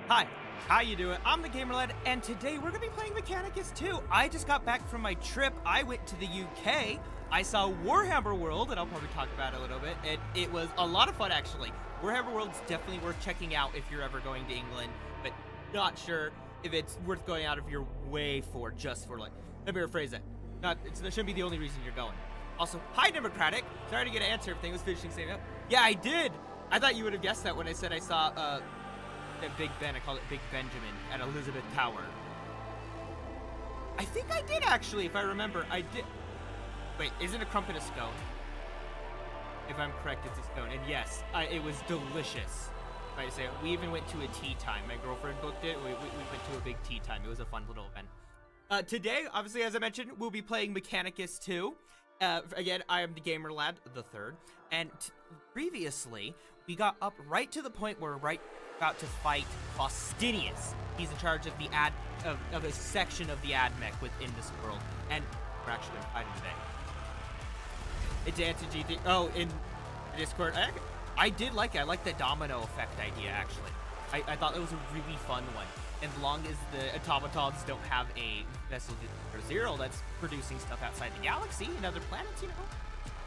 Hi, how you doing? I'm the Gamer Lad, and today we're gonna be playing Mechanicus 2. I just got back from my trip. I went to the UK. I saw Warhammer World, and I'll probably talk about it a little bit. It was a lot of fun, actually. Warhammer World's definitely worth checking out if you're ever going to England, but not sure if it's worth going out of your way for, just for, like, let me rephrase that. That shouldn't be the only reason you're going. Also, hi, Democratic. Sorry to get an answer. Everything was finishing saving up. Yeah, I did. I thought you would have guessed that when I said I saw, Big Ben. I called it Big Benjamin at Elizabeth Tower. I think I did, actually, if I remember. I did. Wait, isn't a crumpet a scone? If I'm correct, it's a scone. And yes, it was delicious. Right, so we even went to a tea time. My girlfriend booked it. We went to a big tea time. It was a fun little event. Today, obviously, as I mentioned, we'll be playing Mechanicus 2. Again, I am the Gamer Lad, the third. And previously, we got up right to the point where we're about to fight Faustinius. He's in charge of the of a section of the AdMech within this world. And we're actually going to fight him today. It's anti-GT. Oh, in Discord. I did like it. I like the domino effect idea, actually. I thought it was a really fun one. As long as the automatons don't have a vessel zero that's producing stuff outside the galaxy and other planets, you know,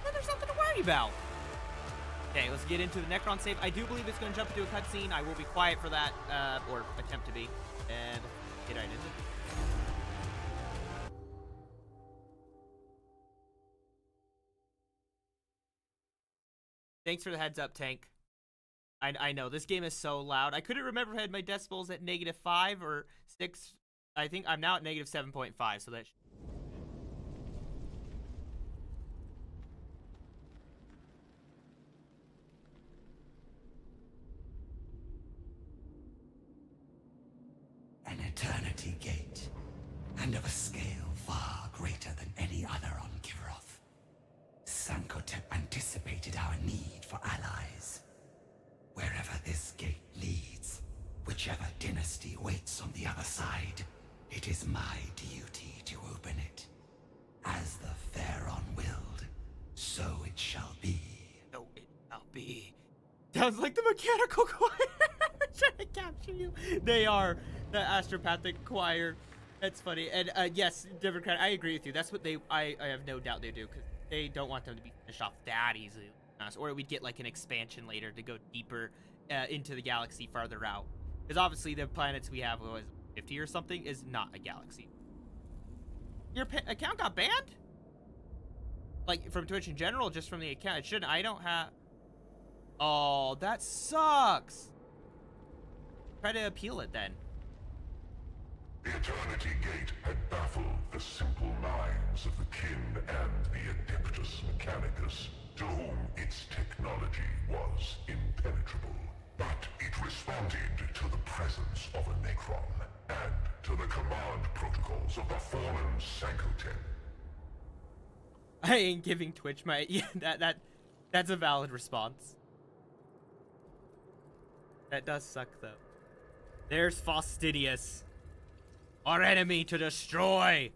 then there's nothing to worry about. Okay, let's get into the Necron save. I do believe it's going to jump into a cutscene. I will be quiet for that, or attempt to be. And let's get right into it. Thanks for the heads up, Tank. I know, this game is so loud. I couldn't remember if I had my decibels at -5 or 6. I think I'm now at -7.5, so that... An eternity gate, and of a scale far greater than any other on Kivaroth. Sankotep anticipated our need for allies. Wherever this gate leads, whichever dynasty waits on the other side, it is my duty to open it. As the Pharaon willed, so it shall be. So it shall be. Sounds like the mechanical choir. Trying to capture you. They are the astropathic choir. That's funny. And yes, Democrat, I agree with you. That's what I have no doubt they do, because they don't want them to be finished off that easily. Or we'd get like an expansion later to go deeper into the galaxy farther out. Because obviously the planets we have, what was it, 50 or something, is not a galaxy. Your account got banned? Like from Twitch in general, just from the account? It shouldn't. I don't have... Oh, that sucks. Try to appeal it then. The Eternity Gate had baffled the simple minds of the kin and the Adeptus Mechanicus, to whom its technology was impenetrable. But it responded to the presence of a Necron, and to the command protocols of the fallen Sankotep. I ain't giving Twitch my... Yeah, that's a valid response. That does suck, though. There's Faustinius. Our enemy to destroy!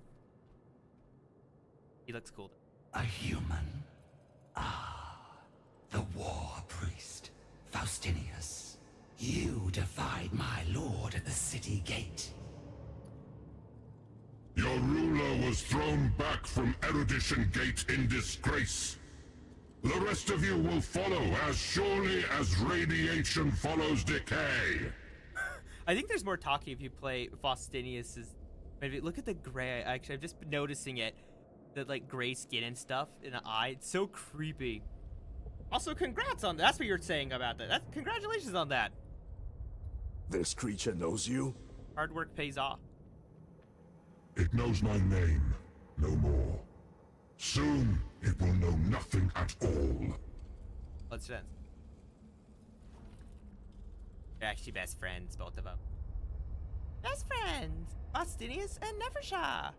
He looks cool, though. A human? Ah, the war priest, Faustinius. You defied my lord at the city gate. Your ruler was thrown back from Erudition Gate in disgrace. The rest of you will follow as surely as radiation follows decay. I think there's more talking if you play Faustinius's. Maybe look at the gray. Actually, I've just been noticing it. The like gray skin and stuff in the eye. It's so creepy. Also, congrats on that. That's what you're saying about that. Congratulations on that. This creature knows you? Hard work pays off. It knows my name, no more. Soon, it will know nothing at all. Let's sense. They're actually best friends, both of them. Best friends! Faustinius and Neversha.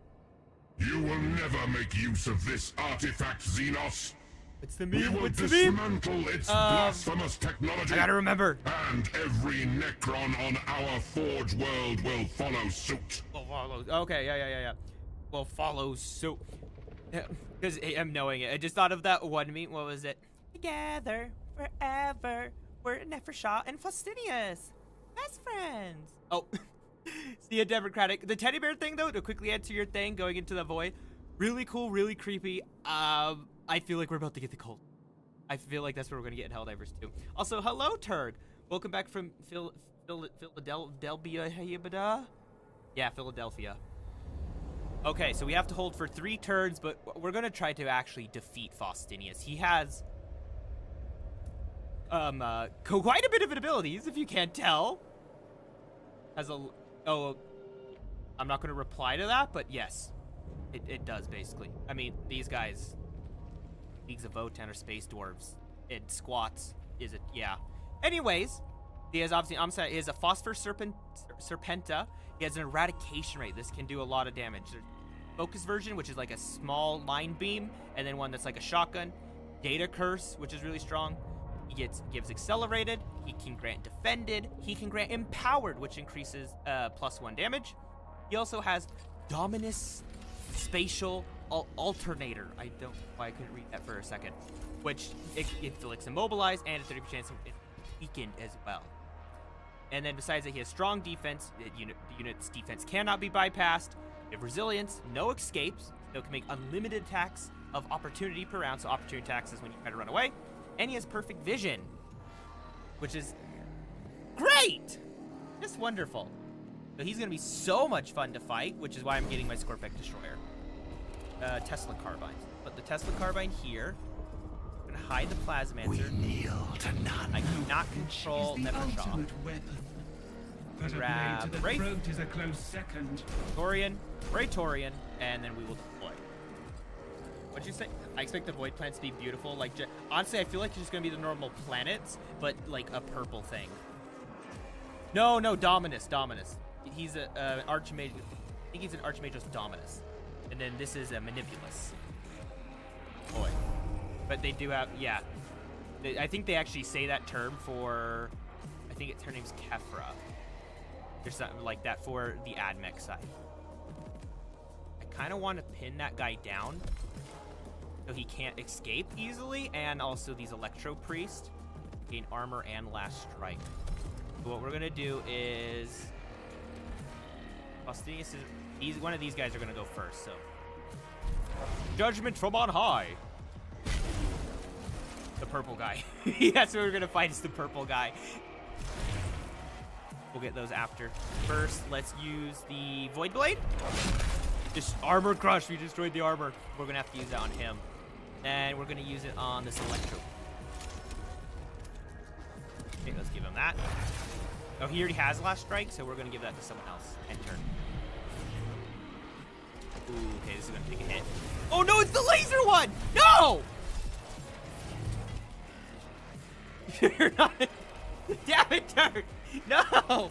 You will never make use of this artifact, Xenos. What's the We meme? will What's the meme? dismantle its blasphemous technology. I gotta remember. And every Necron on our Forge world will follow suit. Will follow. Okay, yeah. Will follow suit. Because I'm knowing it. I just thought of that one meme. What was it? Together, forever. We're Neversha and Faustinius. best friends. Oh, see a Democratic. The teddy bear thing, though, to quickly answer your thing, going into the void, really cool, really creepy. I feel like we're about to get the cult. I feel like that's where we're gonna get in Helldivers too. Also, hello, Turg. Welcome back from Philadelphia. Yeah, Philadelphia. Okay, so we have to hold for 3 turns, but we're gonna try to actually defeat Faustinius. He has quite a bit of abilities, if you can't tell. Has a I'm not gonna reply to that, but yes, it does basically. I mean, these guys, Leagues of Votan, or space dwarves. It squats. Is it? Yeah. Anyways, he has obviously, he has a Phosphor Serpenta. He has an eradication rate. This can do a lot of damage. There's focus version, which is like a small line beam, and then one that's like a shotgun. Data Curse, which is really strong. He gives accelerated. He can grant defended. He can grant empowered, which increases +1 damage. He also has Dominus Spatial Alternator. I don't know why I couldn't read that for a second. Which inflicts immobilized and a 30% chance of weakened as well. And then besides that, he has strong defense. The unit's defense cannot be bypassed. They have resilience, no escapes. They can make unlimited attacks of opportunity per round. So opportunity attacks is when you try to run away. And he has perfect vision, which is great. Just wonderful. So he's going to be so much fun to fight, which is why I'm getting my Scorpec Destroyer. Tesla Carbines. Put the Tesla Carbine here. I'm going to hide the Plasmancer. We kneel to none. I cannot control Nevershaw. Grab the Wraith. Is a close second. Praetorian, Praetorian, and then we will deploy. What'd you say? I expect the Void Plants to be beautiful. Like, honestly, I feel like it's just going to be the normal planets, but like a purple thing. No, Dominus. He's an Archmage. I think he's an Archmagus Dominus. And then this is a Manipulus. Boy. But they do have, yeah. I think they actually say that term for, I think her name's Kefra. Or something like that for the AdMech side. I kind of want to pin that guy down so he can't escape easily, and also these Electro Priest gain armor and last strike. So what we're gonna do is Faustinius is one of these guys are gonna go first. So judgment from on high. The purple guy. That's what we're gonna fight. Is the purple guy. We'll get those after. First, let's use the Void Blade. Just armor crush. We destroyed the armor. We're gonna have to use that on him. And we're gonna use it on this Electro. Okay, let's give him that. Oh, he already has last strike, so we're gonna give that to someone else. End turn. Ooh, okay, this is gonna take a hit. Oh no, it's the laser one! No! You're not. Damn it, Turk! No!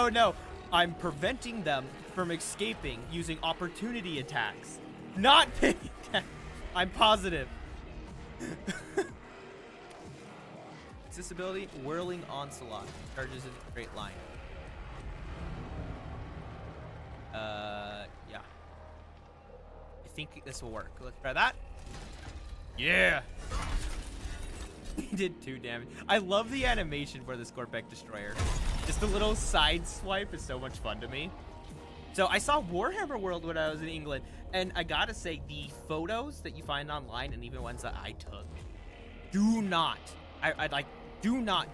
No. I'm preventing them from escaping using opportunity attacks. Not picking them. I'm positive. It's this ability, Whirling Onslaught. Charges in a straight line. Yeah. I think this will work. Let's try that. Yeah! He did 2 damage. I love the animation for the Scorpec Destroyer. Just a little side swipe is so much fun to me. So I saw Warhammer World when I was in England, and I gotta say, the photos that you find online, and even ones that I took, do not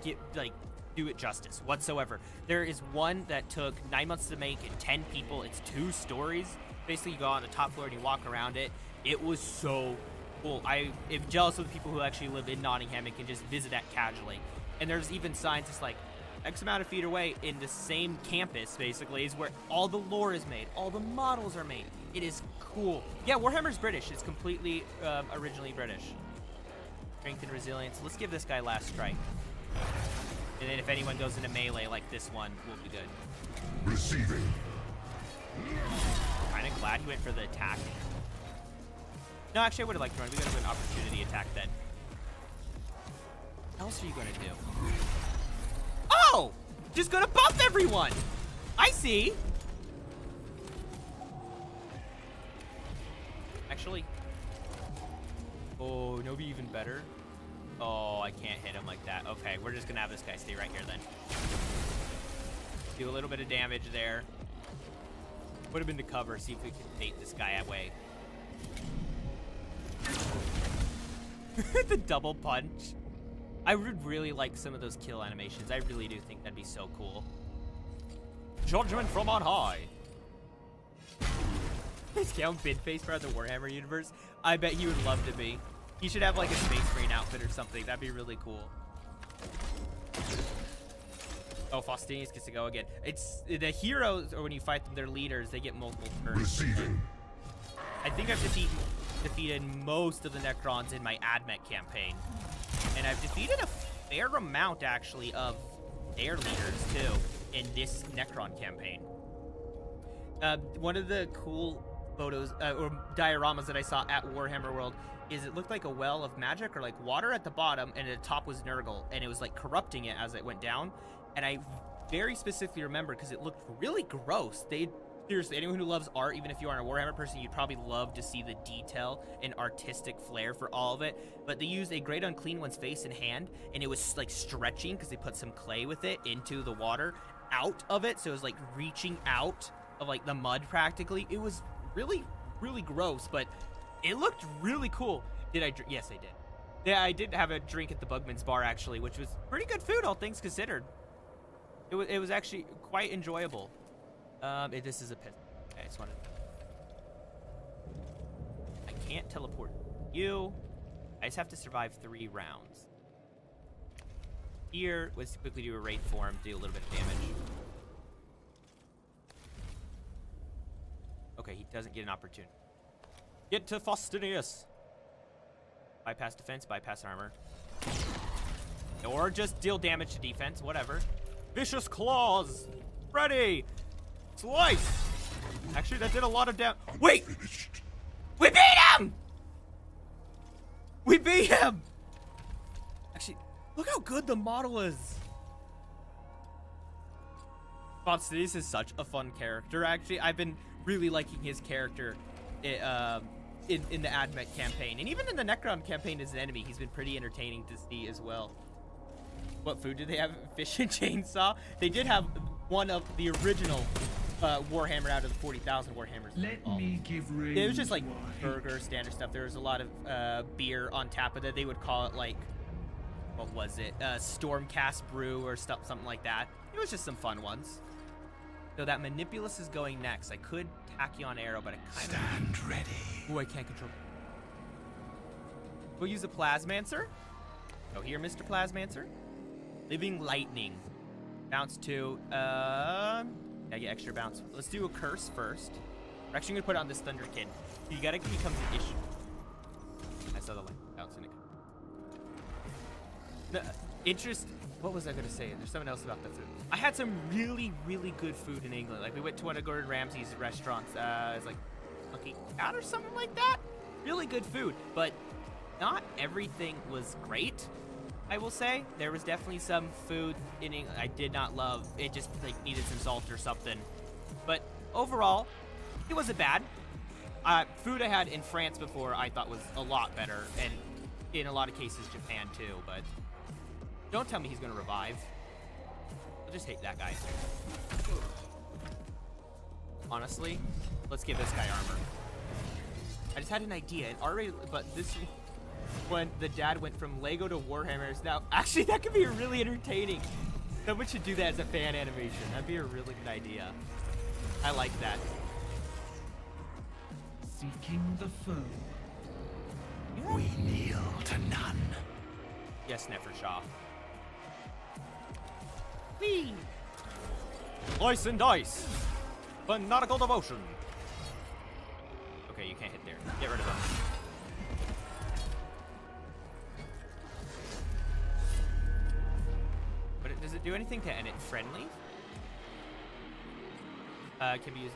do it justice whatsoever. There is one that took 9 months to make and 10 people. It's 2 stories. Basically, you go on the top floor and you walk around it. It was so cool. I am jealous of the people who actually live in Nottingham and can just visit that casually. And there's even signs just like X amount of feet away in the same campus, basically, is where all the lore is made. All the models are made. It is cool. Yeah, Warhammer's British. It's completely originally British. Strength and resilience. Let's give this guy last strike. And then if anyone goes into melee like this one, we'll be good. Receiving. Kind of glad he went for the attack. No, actually, I would have liked to run. We gotta do an opportunity attack then. What else are you gonna do? Oh! Just gonna buff everyone! I see! Actually. Oh, no, be even better. Oh, I can't hit him like that. Okay, we're just gonna have this guy stay right here then. Do a little bit of damage there. Put him into cover, see if we can bait this guy away. The double punch. I would really like some of those kill animations. I really do think that'd be so cool. Judgment from on high. Scale Bid Face for the Warhammer universe. I bet he would love to be. He should have like a Space Marine outfit or something. That'd be really cool. Oh, Faustinius gets to go again. It's the heroes, or when you fight them, their leaders, they get multiple turns. Receiving. I think I've defeated most of the Necrons in my AdMech campaign. And I've defeated a fair amount, actually, of their leaders, too, in this Necron campaign. One of the cool photos, or dioramas that I saw at Warhammer World is it looked like a well of magic, or like water at the bottom, and at the top was Nurgle, and it was like corrupting it as it went down. And I very specifically remember, because it looked really gross. Seriously, anyone who loves art, even if you aren't a Warhammer person, you'd probably love to see the detail and artistic flair for all of it. But they used a Great Unclean One's face and hand, and it was like stretching because they put some clay with it into the water out of it. So it was like reaching out of like the mud practically. It was really, really gross, but it looked really cool. Did I drink? Yes, I did. Yeah, I did have a drink at the Bugman's Bar, actually, which was pretty good food, all things considered. It was actually quite enjoyable. This is a pit. Okay, I just wanted. I can't teleport you. I just have to survive 3 rounds. Here, let's quickly do a raid for him, do a little bit of damage. Okay, he doesn't get an opportunity. Get to Faustinius. Bypass defense, bypass armor. Or just deal damage to defense, whatever. Vicious claws. Ready. Slice! Actually, that did a lot of damage. Wait! We beat him! We beat him! Actually, look how good the model is. Faustinius is such a fun character, actually. I've been really liking his character in the AdMech campaign. And even in the Necron campaign as an enemy, he's been pretty entertaining to see as well. What food did they have? Fish and chainsaw? They did have one of the original Warhammer out of the 40,000 Warhammers. Let me give Ray. It was just like burger, standard stuff. There was a lot of beer on tap of it. They would call it like, what was it? Stormcast brew or something like that. It was just some fun ones. So that Manipulus is going next. I could Tachyon Arrow, but I kind of... Stand ready. Oh, I can't control. We'll use a Plasmancer. Oh, here, Mr. Plasmancer. Living Lightning. Bounce 2. I get extra bounce. Let's do a curse first. We're actually gonna put it on this Thunder Kid. You gotta become an issue. I saw the light bounce in it. The interest. What was I gonna say? There's something else about the food. I had some really, really good food in England. Like we went to one of Gordon Ramsay's restaurants. It's like Lucky Cat or something like that. Really good food, but not everything was great. I will say there was definitely some food in England I did not love. It just like needed some salt or something. But overall, it wasn't bad. Food I had in France before I thought was a lot better, and in a lot of cases Japan too. But don't tell me he's gonna revive. I'll just hate that guy. Honestly, let's give this guy armor. I just had an idea, and already, but this. When the dad went from Lego to Warhammers. Now, actually, that could be really entertaining. Someone should do that as a fan animation. That'd be a really good idea. I like that. Seeking the foe. We kneel to none. Yes, Nefershaw. Whee! Slice and dice. Fanatical devotion. Okay, you can't hit there. Get rid of him. But does it do anything to end it friendly? Can be used.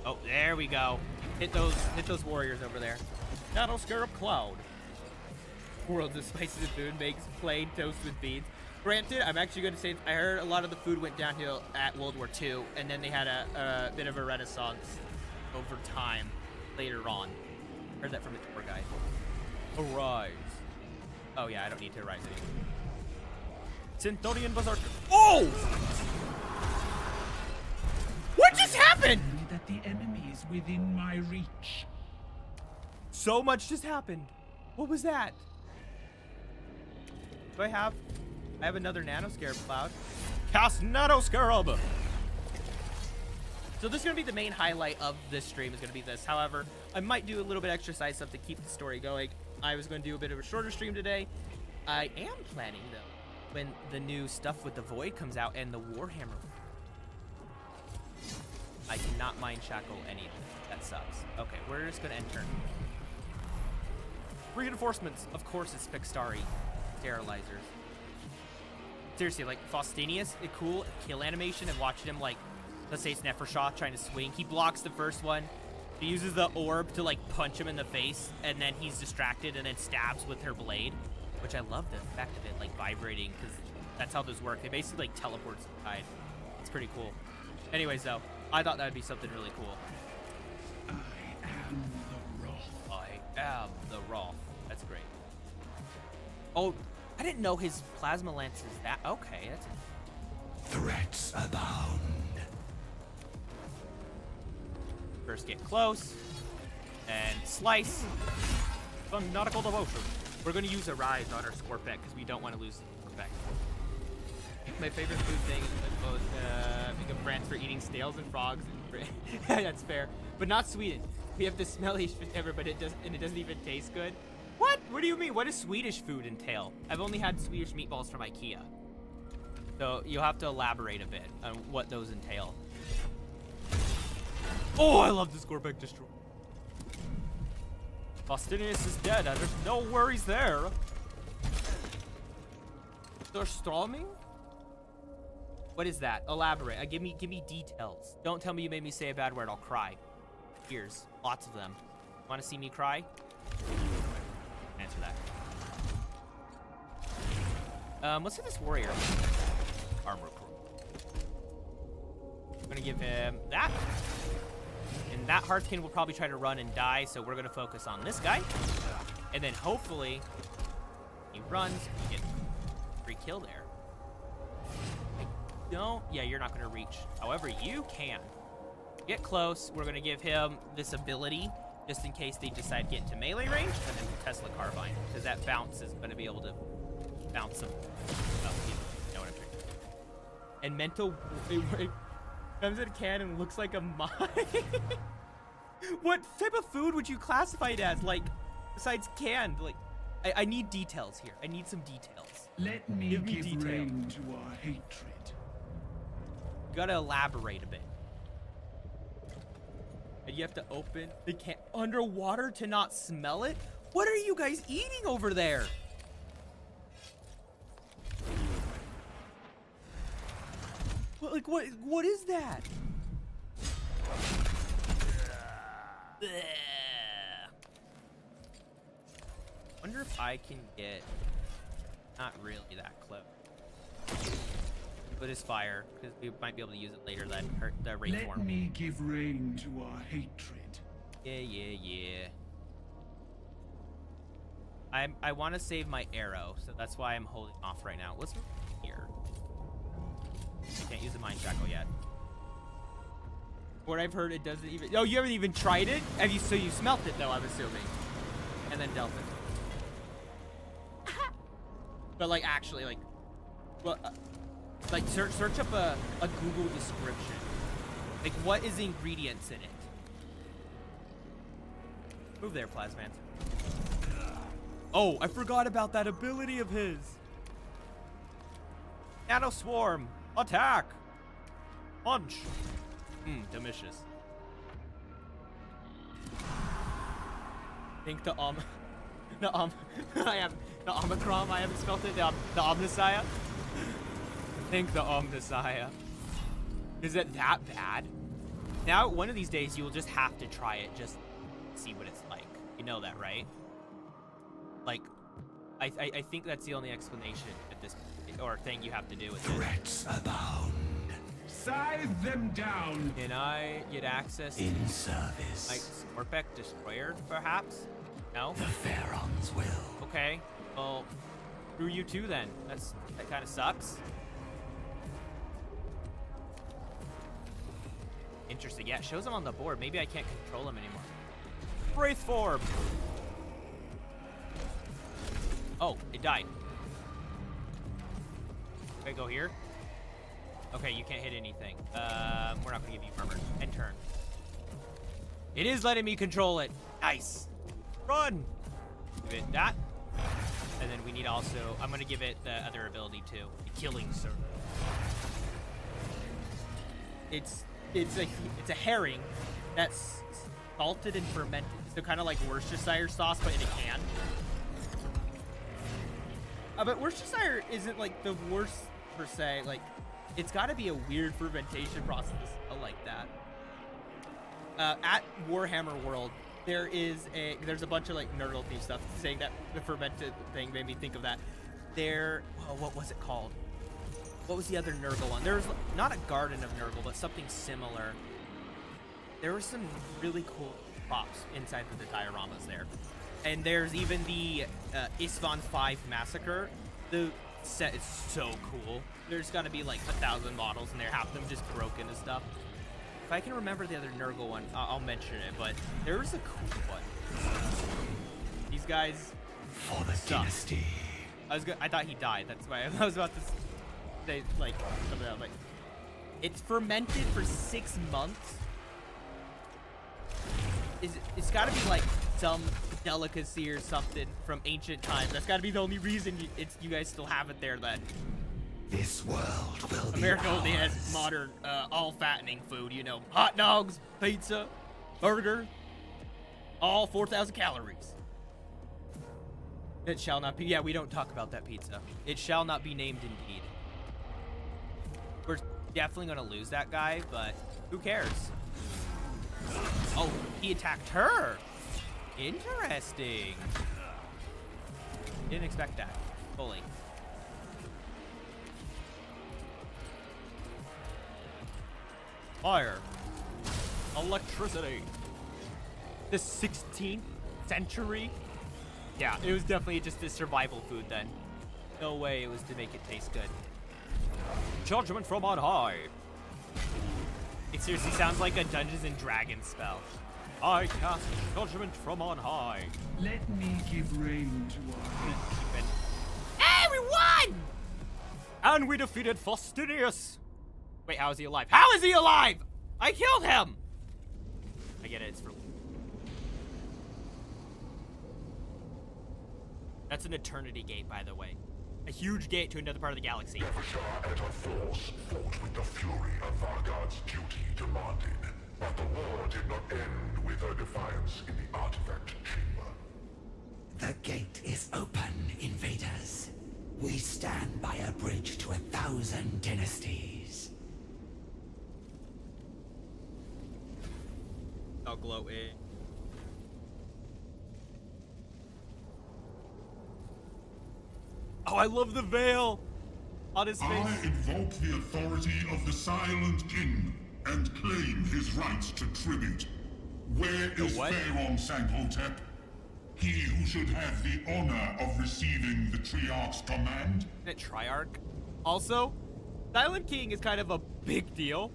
Oh, there we go. Hit those warriors over there. That'll scare up Cloud. Worlds of Spices and Food makes plain toast with beans. Granted, I'm actually going to say I heard a lot of the food went downhill at World War II, and then they had a bit of a renaissance over time later on. Heard that from a tour guide. Arise. Oh yeah, I don't need to rise anymore. Synthonian Berserker. Oh! What just happened? Only that the enemy is within my reach. So much just happened. What was that? Do I have another Nano Scarab Cloud. Cast Nano Scarab! So this is going to be the main highlight of this stream, is going to be this. However, I might do a little bit extra side stuff to keep the story going. I was going to do a bit of a shorter stream today. I am planning, though, when the new stuff with the Void comes out and the Warhammer. I cannot mind shackle any of it. That sucks. Okay, we're just going to end turn. Reinforcements. Of course, it's Pixtari sterilizers. Seriously, like Faustinius, a cool kill animation and watching him, like, let's say it's Nefershah trying to swing. He blocks the first one. He uses the orb to, like, punch him in the face, and then he's distracted and then stabs with her blade, which I love the effect of it, like, vibrating, because that's how those work. They basically, like, teleport inside. It's pretty cool. Anyways, though, I thought that would be something really cool. I am the Wrath. I am the Wrath. That's great. Oh, I didn't know his plasma lance is that. Okay, that's... Threats abound. First get close, and slice. Some nautical devotion. We're going to use a rise on our Scorpec because we don't want to lose Scorpec. My favorite food thing is both being a France for eating snails and frogs. And that's fair, but not Sweden. We have the smelliest food ever, but it doesn't even taste good. What? What do you mean? What does Swedish food entail? I've only had Swedish meatballs from IKEA, so you'll have to elaborate a bit on what those entail. Oh, I love the Scorpec Destroy. Faustinius is dead, and there's no worries there. They're storming? What is that? Elaborate. Give me details. Don't tell me you made me say a bad word. I'll cry. Tears. Lots of them. Want to see me cry? Answer that. Let's hit this warrior. Armor core. I'm gonna give him that. And that Hearthkin will probably try to run and die, so we're gonna focus on this guy. And then hopefully he runs, we get free kill there. Yeah, you're not gonna reach. However, you can. Get close, we're gonna give him this ability, just in case they decide to get into melee range, and then Tesla Carbine, because that bounce is gonna be able to bounce them. Oh, you know what I'm saying. And mental, it comes in a can and looks like a mine. What type of food would you classify it as? Like, besides canned, like, I need details here. I need some details. Let me Give me give detail. rein to our hatred. You gotta elaborate a bit. And you have to open the can underwater to not smell it? What are you guys eating over there? What is that? Wonder if I can get not really that close. Put his fire, because we might be able to use it later. That hurt the rate Let form. me give rein to our hatred. Yeah. I want to save my arrow, so that's why I'm holding off right now. Let's move here. I can't use the mine shackle yet. What I've heard, it doesn't even. Oh, you haven't even tried it? Have you? So you smelt it though, I'm assuming, and then dealt it. But like actually, like, well, like search up a Google description. Like, what is the ingredients in it? Move there, Plasmant. Oh, I forgot about that ability of his. Nano Swarm, attack, punch. Delicious. Think the I am the Omicron. I haven't spelled it. The Omnissiah. Think the Omnissiah. Is it that bad? Now, one of these days, you will just have to try it, just see what it's like. You know that, right? Like, I think that's the only explanation at this or thing you have to do with it. Threats abound. Scythe them down. Can I get access In to service. like Scorpec Destroyer, perhaps? No? The Pharaohs will. Okay. Well, Screw you too then. That kind of sucks. Interesting. Yeah, it shows him on the board. Maybe I can't control him anymore. Wraith form. Oh, it died. Can I go here? Okay, you can't hit anything. We're not gonna give you armor. End turn. It is letting me control it. Nice. Run. Give it that. And then we need also, I'm gonna give it the other ability too. The killing server. It's a herring that's salted and fermented. So kind of like Worcestershire sauce, but in a can. But Worcestershire isn't like the worst per se. Like, it's got to be a weird fermentation process. I like that. At Warhammer World, there's a bunch of like Nurgle themed stuff saying that the fermented thing made me think of that. What was it called? What was the other Nurgle one? There was not a garden of Nurgle, but something similar. There were some really cool props inside of the dioramas there. And there's even the Isstvan 5 Massacre. The set is so cool. There's gotta be like 1,000 models in there, half of them just broken and stuff. If I can remember the other Nurgle one, I'll mention it, but there was a cool one. These guys For the suck. dynasty. I thought he died. That's why I was about to say like something else. Like, it's fermented for 6 months. It's got to be like some delicacy or something from ancient times. That's got to be the only reason you guys still have it there. Then This world will be America only ours. has modern, all fattening food. You know, hot dogs, pizza, burger, all 4,000 calories. It shall not be. Yeah, we don't talk about that pizza. It shall not be named indeed. We're definitely gonna lose that guy, but who cares? Oh, he attacked her. Interesting. Didn't expect that fully. Fire. Electricity. The 16th century? Yeah, it was definitely just a survival food then. No way it was to make it taste good. Judgment from on high. It seriously sounds like a Dungeons and Dragons spell. I cast judgment from on high. Let me give rein to our Keep it. Hey, we won! And we defeated Faustinius. Wait, how is he alive? How is he alive? I killed him! I get it, it's for... That's an eternity gate, by the way. A huge gate to another part of the galaxy. Nevershah and her force fought with the fury of Vargad's duty demanded, but the war did not end with her defiance in the artifact chamber. The gate is open, invaders. We stand by a bridge to 1,000 dynasties. I'll glow in. Oh, I love the veil on his face. I invoke the authority of the Silent King and claim his rights to tribute. Where is what? Pharaoh Sankhotep? He who should have the honor of receiving the Triarch's command? That Triarch. Also, Silent King is kind of a big deal.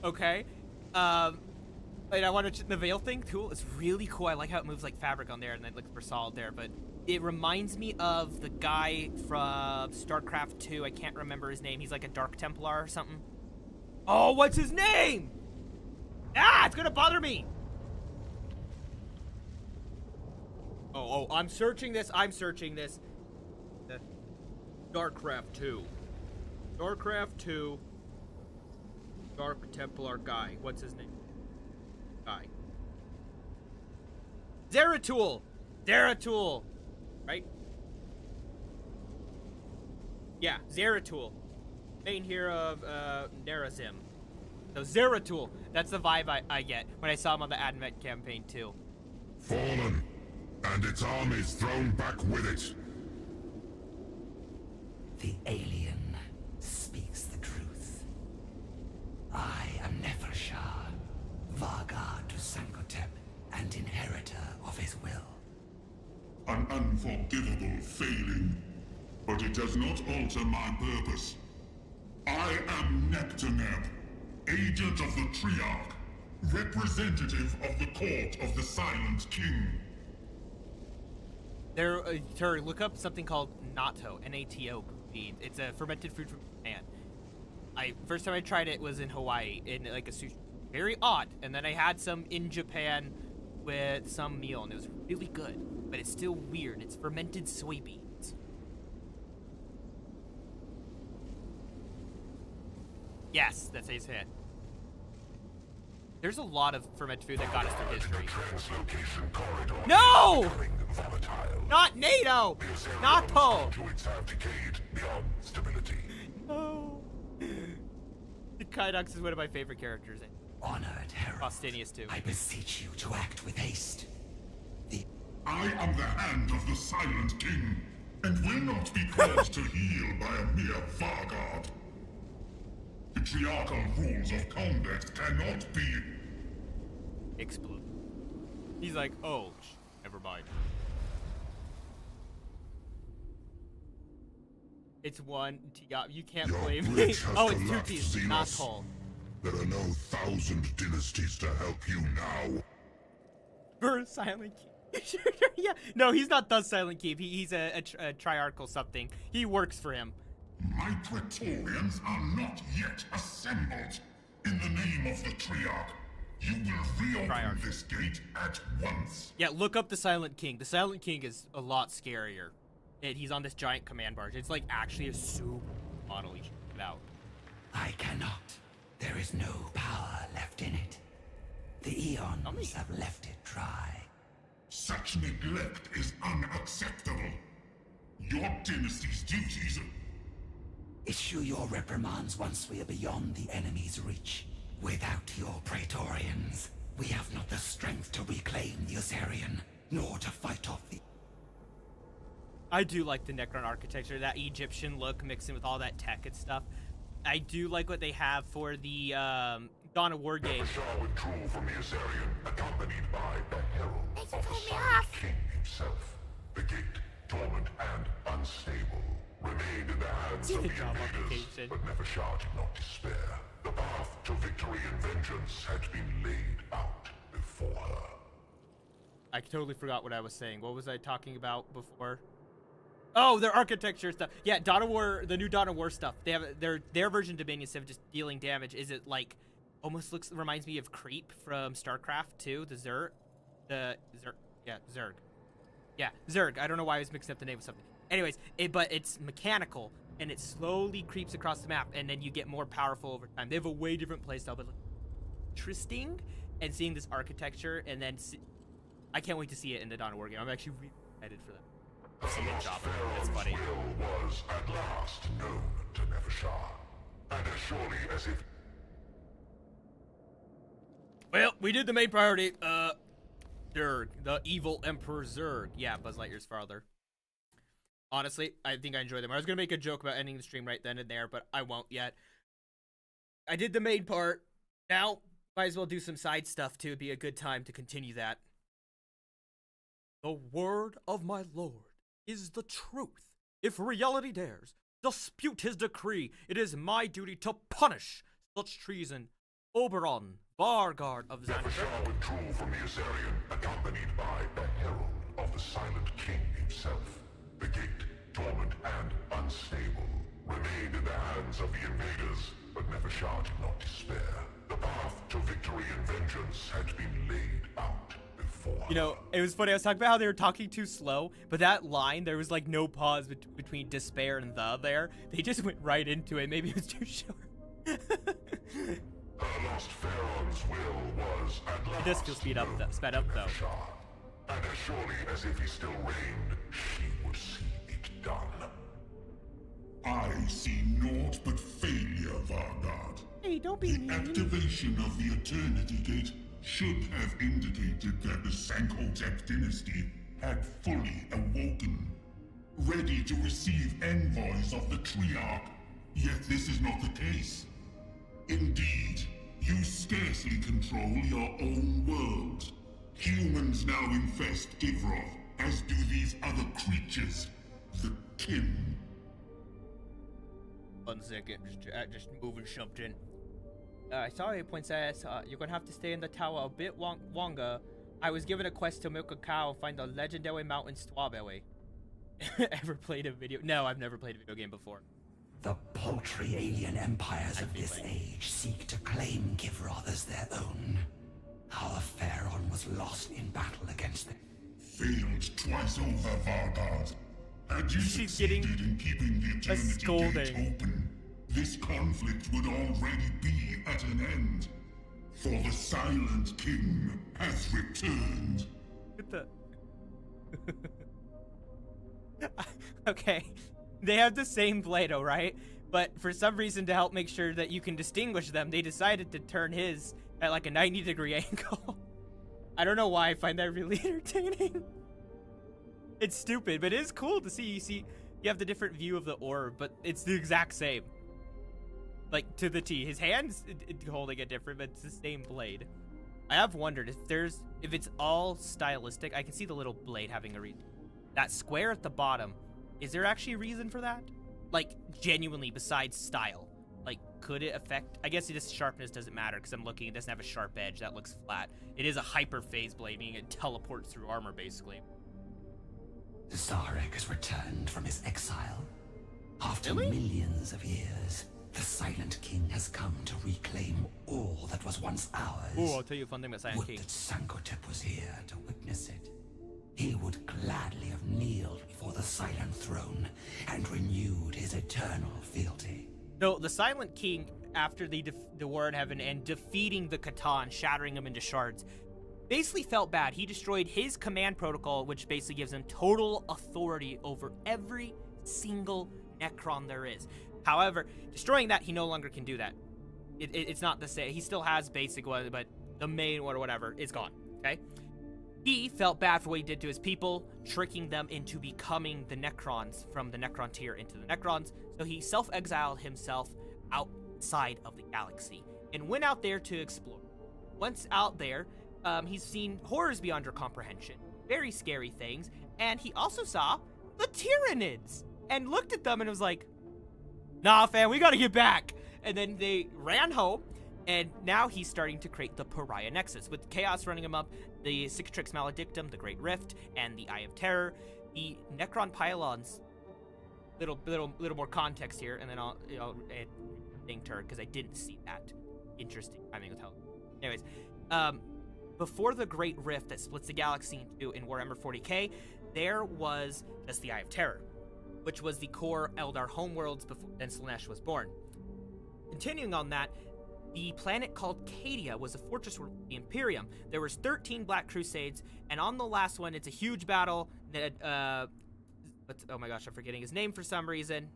Okay. And I want to the veil thing. Cool. It's really cool. I like how it moves like fabric on there and then it looks more solid there. But it reminds me of the guy from StarCraft 2. I can't remember his name. He's like a Dark Templar or something. Oh, what's his name? Ah, it's gonna bother me. Oh, I'm searching this. The StarCraft 2. StarCraft 2. Dark Templar guy. What's his name? Guy. Zeratul! Right? Yeah, Zeratul. Main hero of Nerazim. So Zeratul. That's the vibe I get when I saw him on the Advent campaign too. Fallen, and its armies thrown back with it. The alien speaks the truth. I am Nefershah, Vargad to Sankotep, and inheritor of his will. An unforgivable failing. but it does not alter my purpose. I am Necron, agent of the Triarch, representative of the court of the Silent King. Terry, look up something called natto, N-A-T-O. It's a fermented food from Japan. First time I tried it was in Hawaii, in like a sushi. Very odd. And then I had some in Japan with some meal, and it was really good. But it's still weird. It's fermented soybeans. Yes, that's how you say it. There's a lot of fermented food that got us through history. No! Not NATO! NATO! No. The Kydox is one of my favorite characters. Honored herald, Faustinius too. I beseech you to act with haste. I am the hand of the Silent King, and will not be caused to heal by a mere Vargard. The triarchal rules of combat cannot be... Explode. He's like, oh, never mind. It's one you can't Your blame me. bridge has Oh, it's two collapsed, T's, not Xenos. Cole. There are no 1,000 dynasties to help you now. For Silent Keep. Yeah, no, he's not the Silent Keep. He's a triarchal something. He works for him. My Praetorians are not yet assembled. In the name of the Triarch, you will reopen Triarch. this gate at once. Yeah, look up the Silent King. The Silent King is a lot scarier. He's on this giant command barge. It's like actually a super model. You should check it out. I cannot. There is no power left in it. The eons have left it dry. Such neglect is unacceptable. Your dynasty's duties are... Issue your reprimands once we are beyond the enemy's reach. Without your Praetorians, we have not the strength to reclaim the Osirian, nor to fight off the... I do like the Necron architecture, that Egyptian look mixed in with all that tech and stuff. I do like what they have for the Dawn of War game. Nefershah withdrew from the Osirian, accompanied by the Herald of the Silent King himself. The gate, dormant and unstable, remained in the hands of the job invaders, application. but Nefershah did not despair. The path to victory and vengeance had been laid out before her. I totally forgot what I was saying. What was I talking about before? Oh, their architecture stuff. Yeah, Dawn of War, the new Dawn of War stuff. They have their version of Dominion instead of just dealing damage. Is it like almost reminds me of Creep from StarCraft 2, the Zerg. Yeah, Zerg. Yeah, Zerg. I don't know why I was mixing up the name of something. Anyways, but it's mechanical and it slowly creeps across the map, and then you get more powerful over time. They have a way different playstyle, but interesting. And seeing this architecture, and then I can't wait to see it in the Dawn of War game. I'm actually really excited for that. The lost Pharaoh's will was at last known to Nefershah, and as surely as if... Well, we did the main priority. Zerg, the evil Emperor Zerg. Yeah, Buzz Lightyear's father. Honestly, I think I enjoyed them. I was gonna make a joke about ending the stream right then and there, but I won't yet. I did the main part. Now, might as well do some side stuff too. It'd be a good time to continue that. The word of my lord is the truth. If reality dares dispute his decree, it is my duty to punish such treason. Oberon, Vargard of Xanadu. Nefershah withdrew from the Osirian, accompanied by the Herald of the Silent King himself. The gate, dormant and unstable, remained in the hands of the invaders, but Nefershah did not despair. The path to victory and vengeance had been laid out before her. You know, it was funny. I was talking about how they were talking too slow, but that line, there was like no pause between despair and the there. They just went right into it. Maybe it was too short. Her lost Pharaoh's will was at last It does feel sped up though. Nefershah. And as surely as if he still reigned, she would see it done. I see naught but failure, Vargard. Hey, don't be The mean. activation of the Eternity Gate should have indicated that the Sankhotep dynasty had fully awoken, ready to receive envoys of the Triarch. Yet this is not the case. Indeed, you scarcely control your own world. Humans now infest Givroth, as do these other creatures, the kin. 1 second, just moving something. Sorry, princess. You're gonna have to stay in the tower a bit longer. I was given a quest to milk a cow and find the legendary mountain strawberry. Ever played a video? No, I've never played a video game before. The paltry alien empires of this age seek to claim Givroth as their own. Our Pharaon was lost in battle against them. Failed twice over, Vargard. Had you She's succeeded getting in keeping the a Eternity scolding. Gate open, this conflict would already be at an end. For the Silent King has returned. What the? Okay, they have the same Play-Doh, right? But for some reason, to help make sure that you can distinguish them, they decided to turn his at like a 90-degree angle. I don't know why I find that really entertaining. It's stupid, but it is cool to see. You have the different view of the orb, but it's the exact same. Like, to the T. His hand's holding it different, but it's the same blade. I have wondered if it's all stylistic. I can see the little blade having a that square at the bottom. Is there actually a reason for that? Like, genuinely, besides style. Like, could it affect... I guess this sharpness doesn't matter, because I'm looking, it doesn't have a sharp edge. That looks flat. It is a hyper-phase blade, meaning it teleports through armor, basically. Zarek has returned from his exile. After Really? millions of years, the Silent King has come to reclaim all that was once ours. Oh, I'll tell you a fun thing about Silent Would King. that Sankotep was here to witness it. He would gladly have kneeled before the Silent Throne and renewed his eternal fealty. So, the Silent King, after the war in heaven and defeating the Catan, shattering them into shards, basically felt bad. He destroyed his command protocol, which basically gives him total authority over every single Necron there is. However, destroying that, he no longer can do that. It's not the same. He still has basic one, but the main one or whatever is gone, okay? He felt bad for what he did to his people, tricking them into becoming the Necrons from the Necron tier into the Necrons. So he self-exiled himself outside of the galaxy and went out there to explore. Once out there, he's seen horrors beyond your comprehension, very scary things, and he also saw the Tyranids and looked at them and was like, nah, fam, we gotta get back. And then they ran home, and now he's starting to create the Pariah Nexus, with Chaos running him up, the Cicatrix Maledictum, the Great Rift, and the Eye of Terror, the Necron Pylons. Little more context here, and then I'll add thing to her, because I didn't see that. Interesting timing with help. Anyways, before the Great Rift that splits the galaxy into in Warhammer 40k, there was just the Eye of Terror, which was the core Eldar homeworlds before then Slaanesh was born. Continuing on that, the planet called Cadia was a fortress for the Imperium. There was 13 Black Crusades, and on the last one, it's a huge battle that, oh my gosh, I'm forgetting his name for some reason.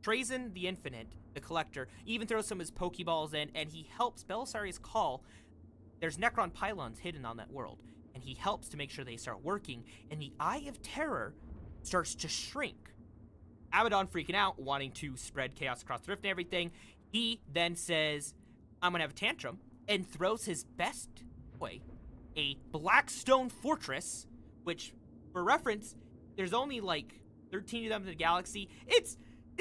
Trazyn the Infinite, the Collector, even throws some of his Pokeballs in, and he helps Belisarius call. There's Necron pylons hidden on that world, and he helps to make sure they start working, and the Eye of Terror starts to shrink. Abaddon freaking out, wanting to spread chaos across the rift and everything. He then says, I'm gonna have a tantrum, and throws his best toy, a Blackstone Fortress, which, for reference, there's only like 13 of them in the galaxy. It's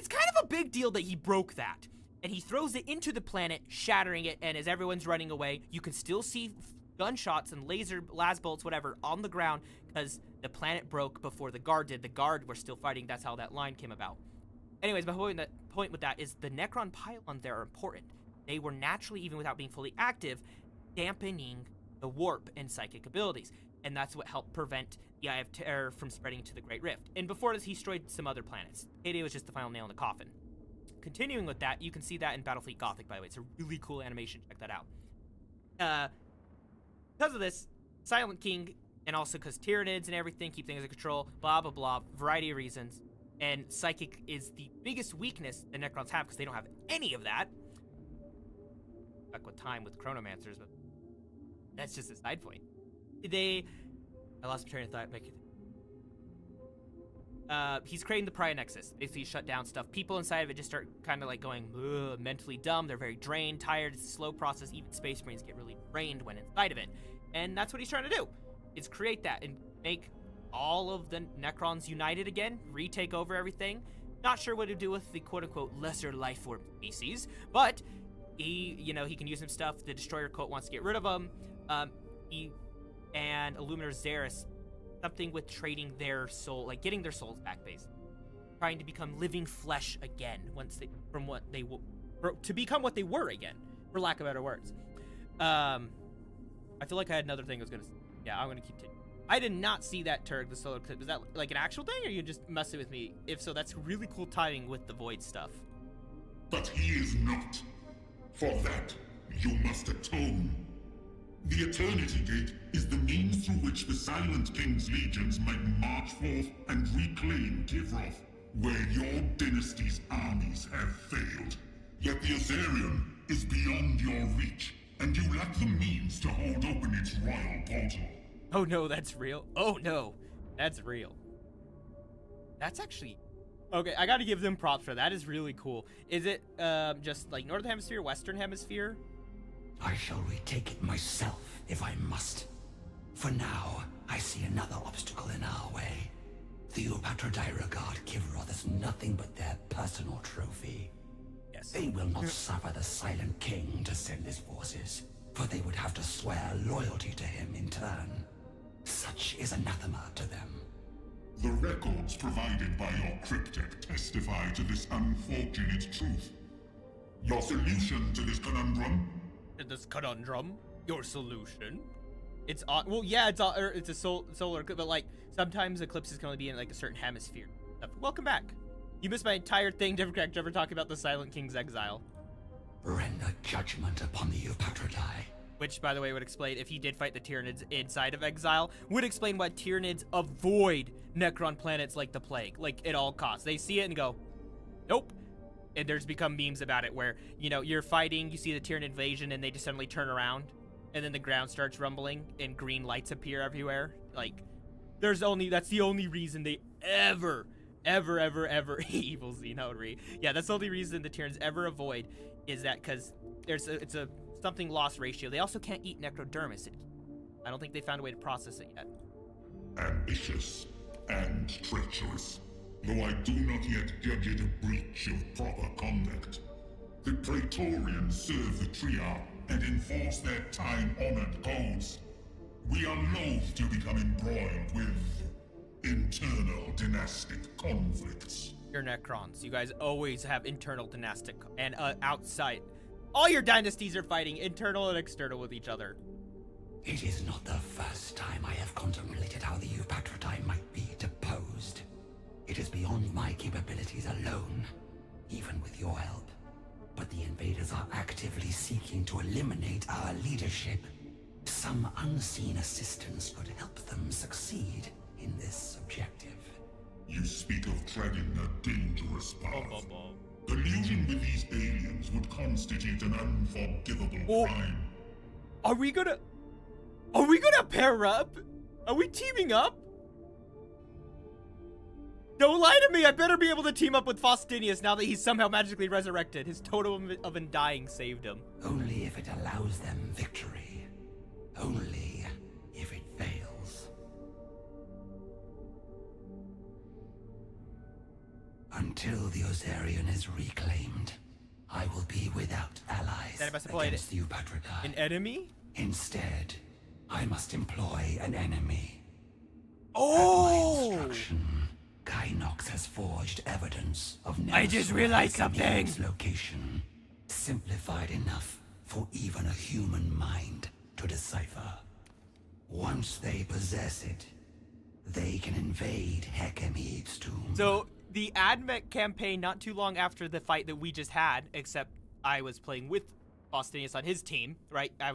kind of a big deal that he broke that. And he throws it into the planet, shattering it, and as everyone's running away, you can still see gunshots and las bolts, whatever, on the ground, because the planet broke before the Guard did. The Guard were still fighting. That's how that line came about. Anyways, my point with that is the Necron pylons there are important. They were naturally, even without being fully active, dampening the warp and psychic abilities. And that's what helped prevent the Eye of Terror from spreading to the Great Rift. And before this, he destroyed some other planets. Cadia was just the final nail in the coffin. Continuing with that, you can see that in Battlefleet Gothic, by the way. It's a really cool animation. Check that out. Because of this, Silent King, and also because Tyranids and everything keep things in control, blah, blah, blah, variety of reasons. And Psychic is the biggest weakness the Necrons have because they don't have any of that. Back with time with Chronomancers, but that's just a side point. I lost my train of thought. He's creating the Pariah Nexus. Basically, shut down stuff. People inside of it just start kind of like going mentally dumb. They're very drained, tired. It's a slow process. Even Space Marines get really drained when inside of it. And that's what he's trying to do, is create that and make all of the Necrons united again, retake over everything, Not sure what to do with the quote-unquote lesser life form species, but he can use some stuff. The Destroyer cult wants to get rid of him. And Illuminator Xeris, something with trading their soul, like getting their souls back, basically. Trying to become living flesh again, to become what they were again, for lack of better words. I feel like I had another thing I was gonna say. Yeah, I'm gonna keep taking. I did not see that Turg, the solar eclipse. Is that like an actual thing, or are you just messing with me? If so, that's really cool timing with the Void stuff. But he is not. For that, you must atone. The Eternity Gate is the means through which the Silent King's legions might march forth and reclaim Kivroth, where your dynasty's armies have failed. Yet the Azarian is beyond your reach, and you lack the means to hold open its royal portal. Oh no, that's real. Oh no, that's real. That's actually... Okay, I gotta give them props for that. That is really cool. Is it just like Northern Hemisphere, Western Hemisphere? I shall retake it myself if I must. For now, I see another obstacle in our way. The Eupatrodai regard Kivroth as nothing but their personal trophy. Yes. They will not suffer the Silent King to send his forces, for they would have to swear loyalty to him in turn. Such is anathema to them. The records provided by your cryptic testify to this unfortunate truth. Your solution to this conundrum? Your solution? It's well, yeah, it's a solar eclipse, but like sometimes eclipses can only be in like a certain hemisphere. Welcome back. You missed my entire thing, Different ever talking about the Silent King's exile. Render judgment upon the Eupatrodai. Which, by the way, would explain, if he did fight the Tyranids inside of exile, would explain why Tyranids avoid Necron planets like the plague, like at all costs. They see it and go, nope. And there's become memes about it where, you're fighting, you see the Tyranid invasion, and they just suddenly turn around, and then the ground starts rumbling, and green lights appear everywhere. Like, that's the only reason they ever evil Xenodri. Yeah, that's the only reason the Tyranids ever avoid, is that because it's a something loss ratio. They also can't eat necrodermis. I don't think they found a way to process it yet. Ambitious and treacherous, though I do not yet judge it a breach of proper conduct. The Praetorians serve the Triarch and enforce their time-honored codes. We are loath to become embroiled with internal dynastic conflicts. You're Necrons. You guys always have internal dynastic and outside. All your dynasties are fighting internal and external with each other. It is not the first time I have contemplated how the Eupatrodai might be deposed. It is beyond my capabilities alone, even with your help. But the invaders are actively seeking to eliminate our leadership. Some unseen assistance could help them succeed in this objective. You speak of treading a dangerous path. Collusion with these aliens would constitute an unforgivable crime. Are we gonna pair up? Are we teaming up? Don't lie to me! I better be able to team up with Faustinius now that he's somehow magically resurrected. His totem of undying saved him. Only if it allows them victory. Only if it fails. Until the Ozarian is reclaimed, I will be without allies against the Eupatrodai. An enemy? Instead, I must employ an enemy. Oh! At my instruction, Kynox has forged evidence of I just realized something! Location, simplified enough for even a human mind to decipher. Once they possess it, they can invade Hekemhede's tomb. So, the AdMech campaign not too long after the fight that we just had, except I was playing with Faustinius on his team, right? I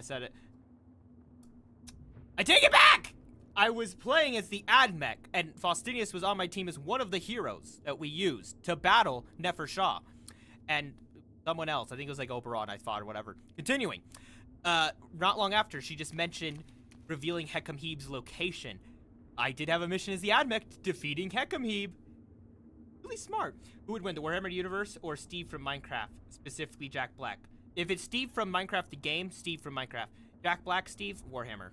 said it. I take it back! I was playing as the AdMech, and Faustinius was on my team as one of the heroes that we used to battle Nefer Shah. And someone else, I think it was like Oberon I thought or whatever. Continuing. Not long after, she just mentioned revealing Hekemhede's location. I did have a mission as the AdMech, defeating Hekemhede. Really smart. Who would win, the Warhammer universe or Steve from Minecraft, specifically Jack Black? If it's Steve from Minecraft the game, Steve from Minecraft. Jack Black, Steve, Warhammer.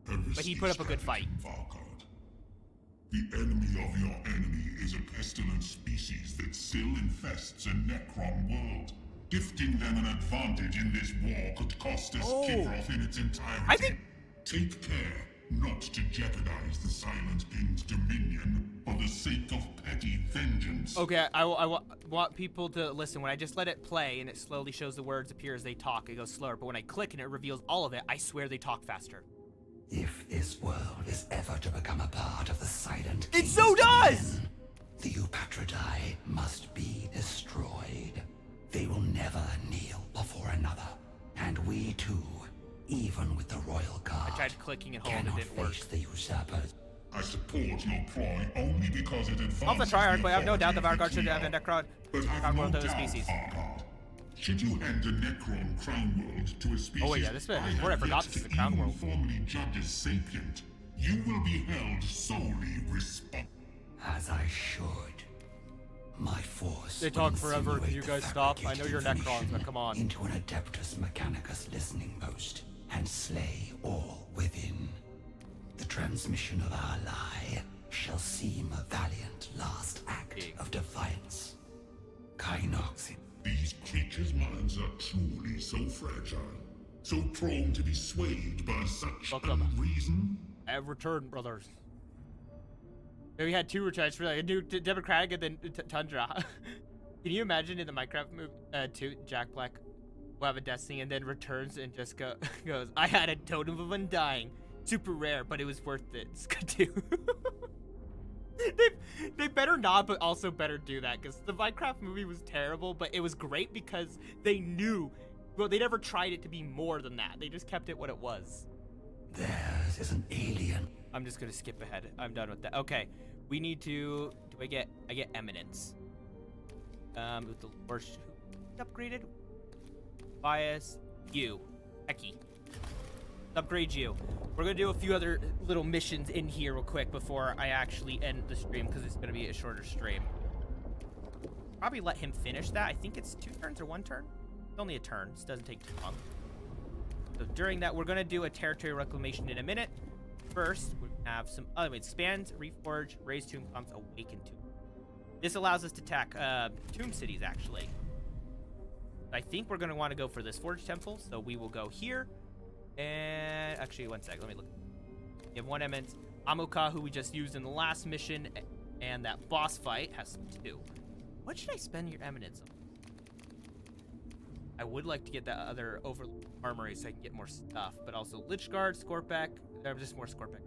But he put up a good fight. The enemy of your enemy is a pestilent species that still infests a Necron world. Gifting them an advantage in this war could cost us Kivroth in its entirety. I think... Take care not to jeopardize the Silent King's dominion for the sake of petty vengeance. Okay, I want people to listen. When I just let it play and it slowly shows the words appear as they talk, it goes slower. But when I click and it reveals all of it, I swear they talk faster. If this world is ever to become a part of the Silent It King's so does! dominion, the Eupatridae must be destroyed. They will never kneel before another, and we too, even with the Royal Guard, I tried clicking and holding, cannot it didn't work. face the usurpers. I support your ploy only because it advances Of the Triarch, but I have no doubt the authority Vanguard of the should have a Necron. But Necron have no world of the doubt, species. Fargard, should you hand a Necron crown world to a species Oh, wait, yeah, this is before I have forgot yet this is a to crown even world. formally judge as sapient, you will be held solely responsible. As I should. My force They will talk forever. insinuate Can you the guys stop? I know fabricated you're Necrons, information but come on. into an Adeptus Mechanicus listening post and slay all within. The transmission of our lie shall seem a valiant last act of defiance. Kynox. These creatures' minds are truly so fragile, so prone to be swayed by such Welcome. unreason. I have returned, brothers. We had two returns for like a new Democratic and then Tundra. Can you imagine in the Minecraft movie, Jack Black will have a Destiny and then returns and just goes, I had a Totem of Undying. Super rare, but it was worth it. Skadoo. They better not, but also better do that, because the Minecraft movie was terrible, but it was great because they knew, well, they never tried it to be more than that. They just kept it what it was. Theirs is an alien. I'm just gonna skip ahead. I'm done with that. Okay, we need to. I get eminence. With the worst upgraded. Bias you, Eki. Upgrade you. We're gonna do a few other little missions in here real quick before I actually end the stream because it's gonna be a shorter stream. Probably let him finish that. I think it's 2 turns or 1 turn. It's only a turn. This doesn't take too long. So during that, we're gonna do a territory reclamation in a minute. First, we have some other ways. Expand, reforge, raise tomb pumps, awaken tomb. This allows us to attack tomb cities, actually. I think we're gonna want to go for this forge temple, so we will go here. And actually, 1 sec. Let me look. We have 1 eminence. Amoka, who we just used in the last mission, and that boss fight has some 2. What should I spend your eminence on? I would like to get that other over armory so I can get more stuff, but also Lich Guard, Scorpek, just more Scorpek.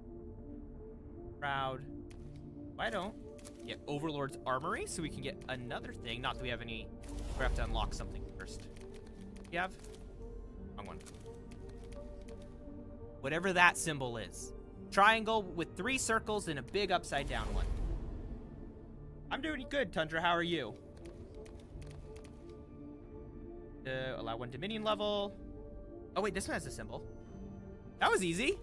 Proud. Why don't get Overlord's armory so we can get another thing? Not that we have any. We have to unlock something first. You have? Wrong one. Whatever that symbol is. Triangle with 3 circles and a big upside down one. I'm doing good, Tundra. How are you? Allow 1 Dominion level. Oh, wait, this one has a symbol. That was easy.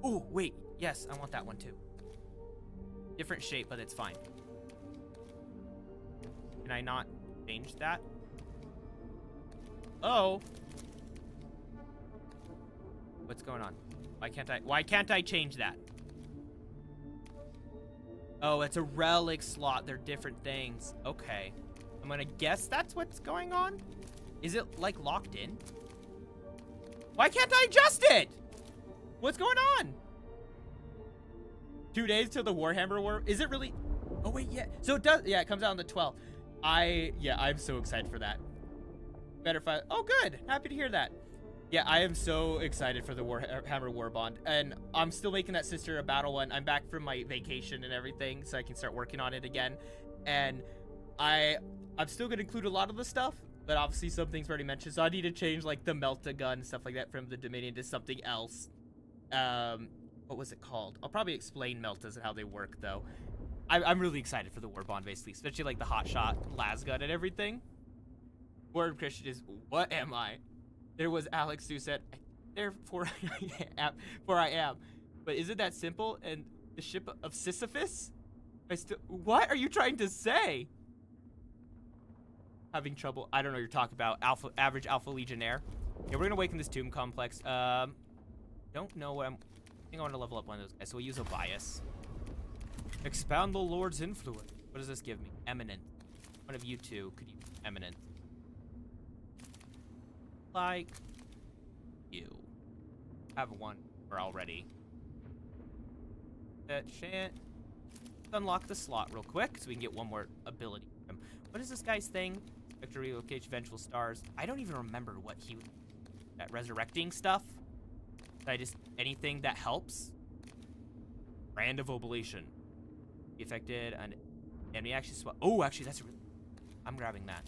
Oh, wait. Yes, I want that one too. Different shape, but it's fine. Can I not change that? Oh. What's going on? Why can't I change that? Oh, it's a relic slot. They're different things. Okay. I'm gonna guess that's what's going on. Is it like locked in? Why can't I adjust it? What's going on? 2 days till the Warhammer War. Is it really? Oh wait, yeah. So it does. Yeah, it comes out on the 12th. I'm so excited for that. Better fight. Oh, good. Happy to hear that. Yeah, I am so excited for the Warhammer War Bond, and I'm still making that Sister of Battle one. I'm back from my vacation and everything, so I can start working on it again. And I'm still gonna include a lot of the stuff, but obviously some things already mentioned. So I need to change like the Melta gun and stuff like that from the Dominion to something else. What was it called? I'll probably explain Meltas and how they work though. I'm really excited for the War Bond basically, especially like the hotshot las gun and everything. Word Christian is, what am I? There was Alex who said, therefore I am. But is it that simple? And the ship of Sisyphus? What are you trying to say? Having trouble. I don't know what you're talking about. Average Alpha Legionnaire. Yeah, we're gonna awaken this tomb complex. Don't know what I think I want to level up one of those guys, so we'll use a bias. Expound the Lord's influence. What does this give me? Eminent. One of you two could use eminent. Like you. Have one for already. That shan't. Unlock the slot real quick so we can get one more ability from him. What is this guy's thing? Victory, location, vengeful stars. I don't even remember what he was. That resurrecting stuff. Anything that helps. Brand of oblation. Be affected and we actually swap. Oh, actually, that's really. I'm grabbing that.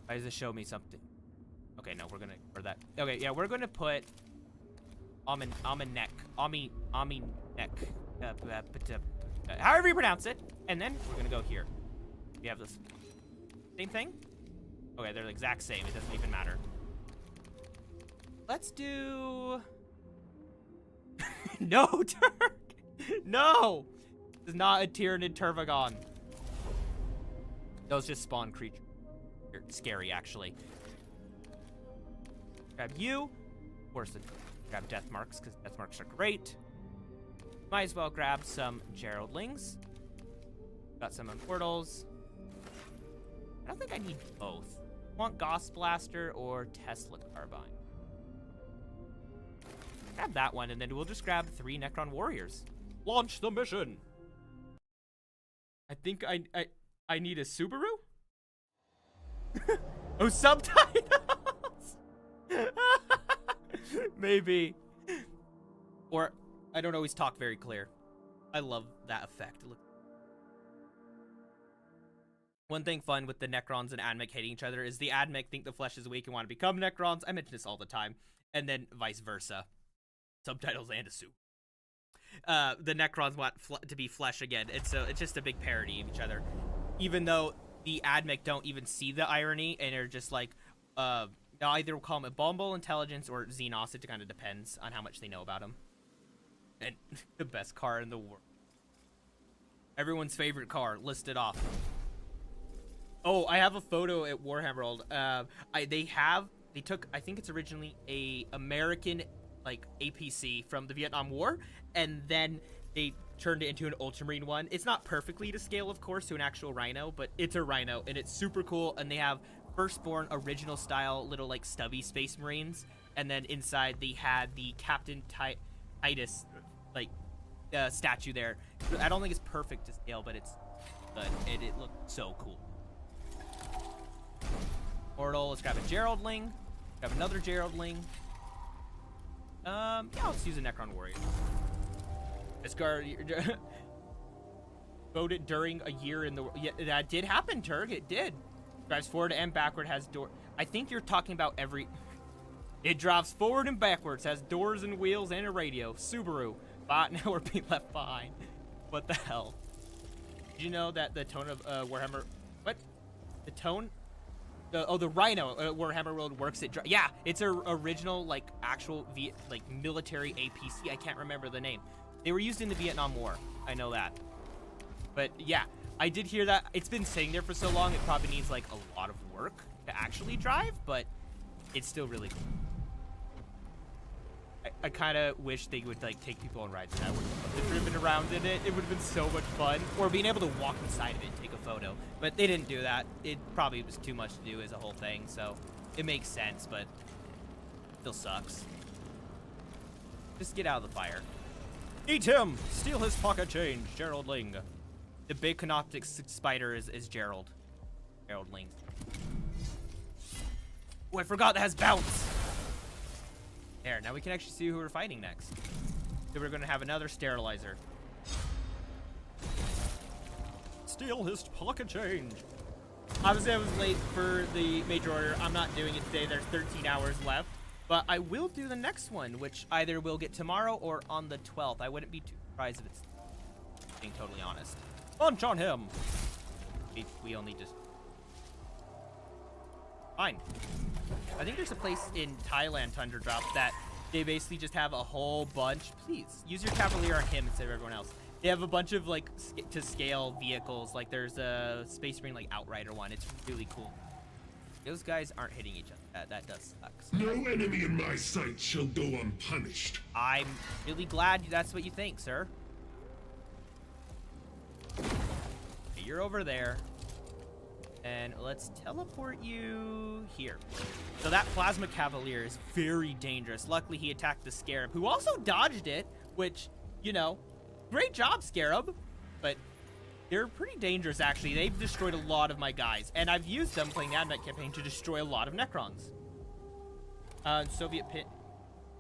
Why does this show me something? Okay, no, we're gonna for that. Okay, yeah, we're gonna put Ami neck. However you pronounce it, and then we're gonna go here. We have this same thing. Okay, they're the exact same. It doesn't even matter. Let's do. No, Turk. No, this is not a Tyranid Turvagon. Those just spawn creatures. They're scary, actually. Grab you. Of course, grab death marks because death marks are great. Might as well grab some Geraldlings. Got some Immortals. I don't think I need both. Want Gauss Blaster or Tesla Carbine? Grab that one, and then we'll just grab 3 Necron Warriors. Launch the mission. I think I need a Subaru. Oh, subtitles. Maybe. Or I don't always talk very clear. I love that effect. Look. One thing fun with the Necrons and Admech hating each other is the Admech think the flesh is weak and want to become Necrons. I mention this all the time. And then vice versa. Subtitles and a soup. The Necrons want to be flesh again. It's just a big parody of each other. Even though the Admech don't even see the irony and are just like, they'll either call him a Bombo Intelligence or Xenos. It kind of depends on how much they know about him. And the best car in the world. Everyone's favorite car, listed off. Oh, I have a photo at Warhammer World. They took, I think it's originally a American like APC from the Vietnam War, and then they turned it into an Ultramarine one. It's not perfectly to scale, of course, to an actual Rhino, but it's a Rhino, and it's super cool. And they have Firstborn original style little like stubby Space Marines, and then inside they had the Captain Titus like statue there. I don't think it's perfect to scale, but it's good. It looked so cool. Mortal, let's grab a Geraldling. Grab another Geraldling. Yeah, let's use a Necron Warrior. This guard voted during a year in the. Yeah, that did happen, Turk. It did. Drives forward and backward. Has door. I think you're talking about every. It drives forward and backwards. Has doors and wheels and a radio. Subaru. Bot now or be left behind. What the hell? Did you know that the tone of Warhammer? What? The tone? The Rhino Warhammer World works at. Yeah, it's a original like actual military APC. I can't remember the name. They were used in the Vietnam War. I know that. But yeah, I did hear that. It's been sitting there for so long. It probably needs like a lot of work to actually drive, but it's still really cool. I kind of wish they would like take people on rides. I would have driven around in it. It would have been so much fun. Or being able to walk inside of it and take a photo. But they didn't do that. It probably was too much to do as a whole thing. So it makes sense, but still sucks. Just get out of the fire. Eat him! Steal his pocket change, Geraldling. The big canoptic spider is Gerald. Geraldling. Oh, I forgot that has bounce. There, now we can actually see who we're fighting next. So we're gonna have another sterilizer. Steal his pocket change. Obviously I was late for the major order. I'm not doing it today. There's 13 hours left. But I will do the next one, which either we'll get tomorrow or on the 12th. I wouldn't be too surprised if it's being totally honest. Punch on him. We only just fine. I think there's a place in Thailand, Tundra Drop, that they basically just have a whole bunch. Please use your Cavalier on him instead of everyone else. They have a bunch of like to scale vehicles. Like there's a Space Marine like Outrider one. It's really cool. Those guys aren't hitting each other. That does suck. No enemy in my sight shall go unpunished. I'm really glad that's what you think, sir. you're over there. And let's teleport you here. So that Plasma Cavalier is very dangerous. Luckily, he attacked the Scarab, who also dodged it, which, you know, great job, Scarab. But they're pretty dangerous, actually. They've destroyed a lot of my guys. And I've used them playing the Advent campaign to destroy a lot of Necrons. Soviet pit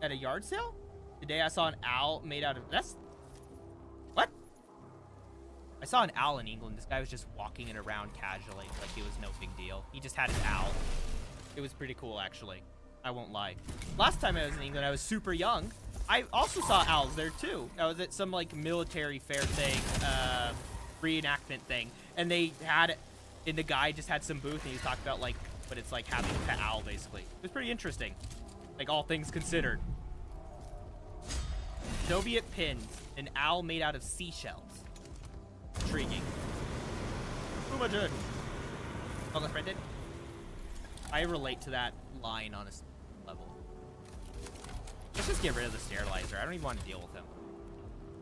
at a yard sale? Today I saw an owl made out of... That's... What? I saw an owl in England. This guy was just walking it around casually, like it was no big deal. He just had his owl. It was pretty cool, actually. I won't lie. Last time I was in England, I was super young. I also saw owls there, too. I was at some, like, military fair thing, reenactment thing. And they had... And the guy just had some booth, and he was talking about, like, what it's like having a pet owl, basically. It was pretty interesting. Like, all things considered. Soviet pins. An owl made out of seashells. Intriguing. Who am I doing? Oh, that's right, did. I relate to that line on a level. Let's just get rid of the sterilizer. I don't even want to deal with him.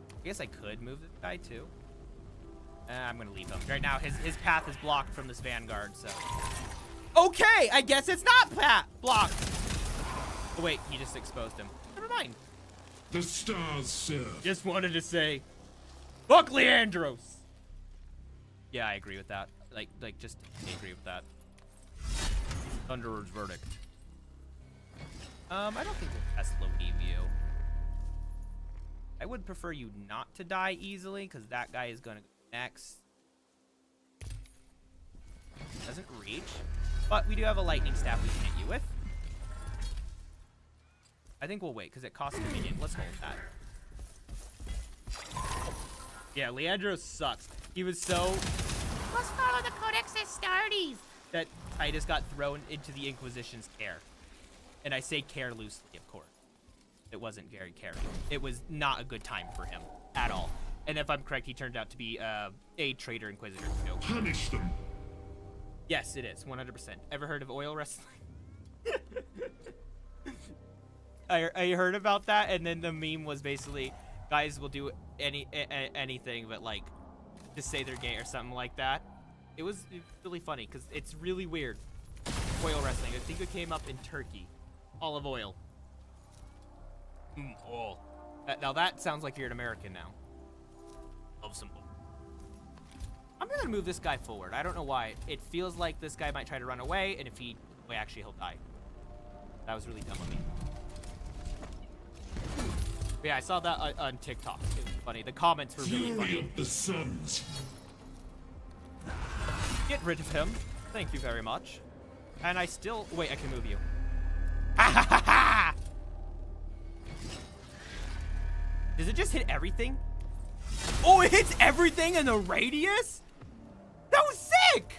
I guess I could move this guy too. I'm gonna leave him. Right now, his path is blocked from this Vanguard, so. Okay, I guess it's not blocked. Oh wait, he just exposed him. Never mind. The stars serve. Just wanted to say, fuck Leandros. Yeah, I agree with that. Like, just I agree with that. Thunderer's verdict. I don't think we'll test leave you. I would prefer you not to die easily, because that guy is gonna go next. Doesn't reach, but we do have a lightning staff we can hit you with. I think we'll wait, because it costs a minion. Let's hold that. Yeah, Leandros sucks. He was so... Let's follow the Codex Astartes! That Titus got thrown into the Inquisition's care. And I say care loosely, of course. It wasn't very caring. It was not a good time for him at all. And if I'm correct, he turned out to be a traitor Inquisitor. No. Punish them. Yes, it is, 100%. Ever heard of oil wrestling? I heard about that, and then the meme was basically, guys will do anything but, like, just say they're gay or something like that. It was really funny, because it's really weird. Oil wrestling. I think it came up in Turkey. Olive oil. Oil. Now that sounds like you're an American now. Love some oil. I'm gonna move this guy forward. I don't know why. It feels like this guy might try to run away, and if he... Wait, actually, he'll die. That was really dumb of me. But yeah, I saw that on TikTok. It was funny. The comments were really Fury funny. of the suns. Get rid of him. Thank you very much. And I still... Wait, I can move you. Ha ha ha ha! Does it just hit everything? Oh, it hits everything in the radius? That was sick!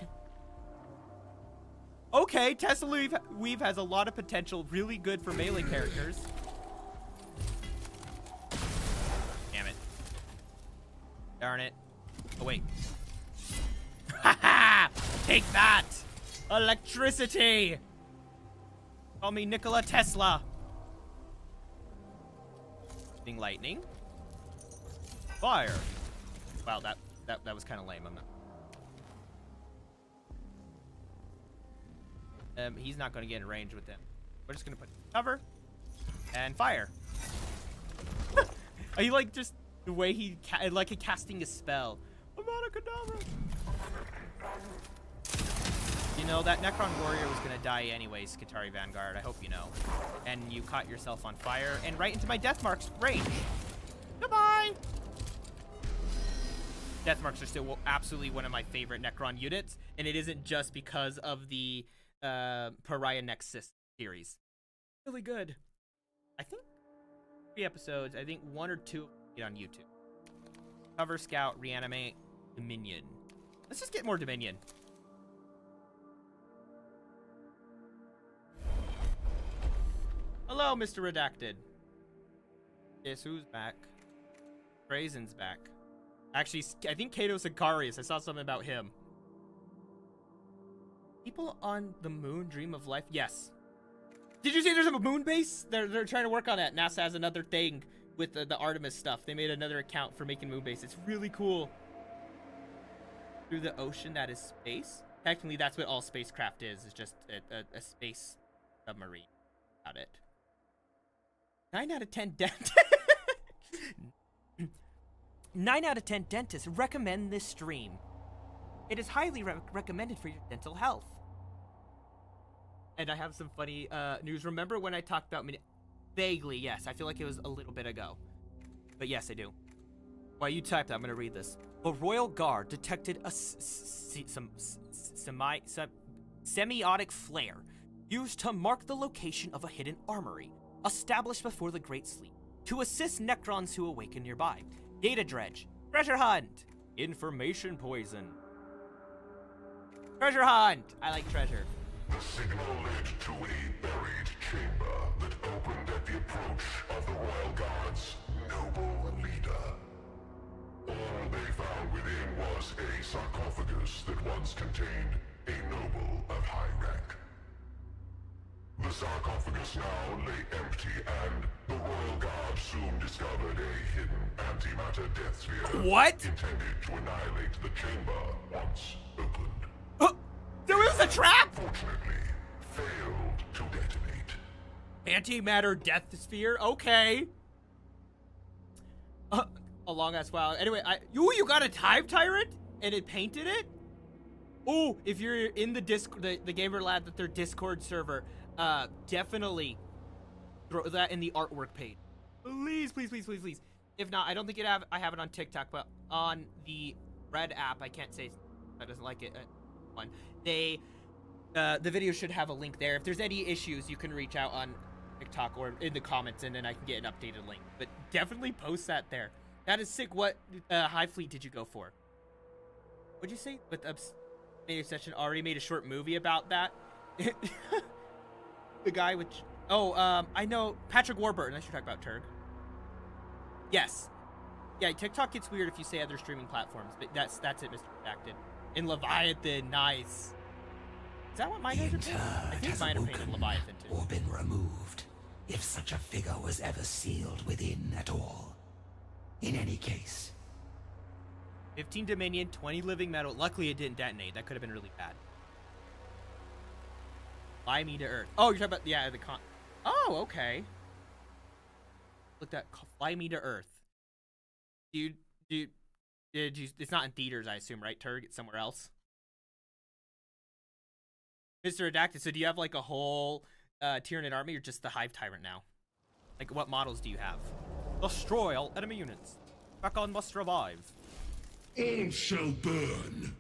Okay, Tesla Weave has a lot of potential. Really good for melee characters. Damn it. Darn it. Oh, wait. Haha! Take that! Electricity! Call me Nikola Tesla. Lightning. Fire. Wow, that was kind of lame. I'm not. He's not going to get in range with them. We're just going to put cover and fire. Are you like just the way he like casting a spell? Abracadabra. You know, that Necron warrior was going to die anyways, Skitarii Vanguard. I hope you know. And you caught yourself on fire and right into my Death Marks range. Goodbye! Death Marks are still absolutely one of my favorite Necron units, and it isn't just because of the Pariah Nexus series. Really good. I think 3 episodes. I think 1 or 2 get on YouTube. Cover, Scout, Reanimate, Dominion. Let's just get more Dominion. Hello, Mr. Redacted. Guess who's back? Brazen's back. Actually, I think Kato Sicarius. I saw something about him. People on the moon dream of life? Yes. Did you see there's a moon base? They're trying to work on that. NASA has another thing with the Artemis stuff. They made another account for making moon base. It's really cool. through the ocean that is space. Technically, that's what all spacecraft is. It's just a space submarine. Got it. 9 out of 10 dentists. 9 out of 10 dentists recommend this stream. It is highly recommended for your dental health. And I have some funny news. Remember when I talked about vaguely? Yes, I feel like it was a little bit ago. But yes, I do. While you typed, I'm gonna read this. The Royal Guard detected a semiotic flare used to mark the location of a hidden armory established before the Great Sleep to assist Necrons who awaken nearby. Data dredge, treasure hunt, information poison. Treasure hunt! I like treasure. The signal led to a buried chamber that opened at the approach of the Royal Guard's noble leader. All they found within was a sarcophagus that once contained a noble of high rank. The sarcophagus now lay empty, and the Royal Guard soon discovered a hidden antimatter death sphere. What? Intended to annihilate the chamber once opened. There was a trap! Fortunately, failed to detonate. Antimatter death sphere? Okay. A long ass while. Anyway, you got a time tyrant and it painted it? Oh, if you're in the the gamer lab that their Discord server, definitely throw that in the artwork page. Please, please, please, please, please. If not, I don't think I have it on TikTok, but on the Red app, I can't say I doesn't like it. One. The video should have a link there. If there's any issues, you can reach out on TikTok or in the comments, and then I can get an updated link. But definitely post that there. That is sick. What Hive Fleet did you go for? What'd you say? With Made Session already made a short movie about that. The guy with I know Patrick Warburton. I should talk about Turg. Yes. Yeah, TikTok gets weird if you say other streaming platforms, but that's it, Mr. Redacted. In Leviathan, nice. Is that what mine is? I think mine are painted Leviathan too. Or been removed, if such a figure was ever sealed within at all. In any case, 15 Dominion, 20 living metal. Luckily, it didn't detonate. That could have been really bad. Fly me to Earth. Oh, you're talking about the con. Oh, okay. Look at Fly Me to Earth. Dude. It's not in theaters, I assume, right, Turg? It's somewhere else. Mr. Redacted, so do you have like a whole Tyranid army or just the Hive Tyrant now? Like, what models do you have? Destroy all enemy units. Recon must revive. All shall burn.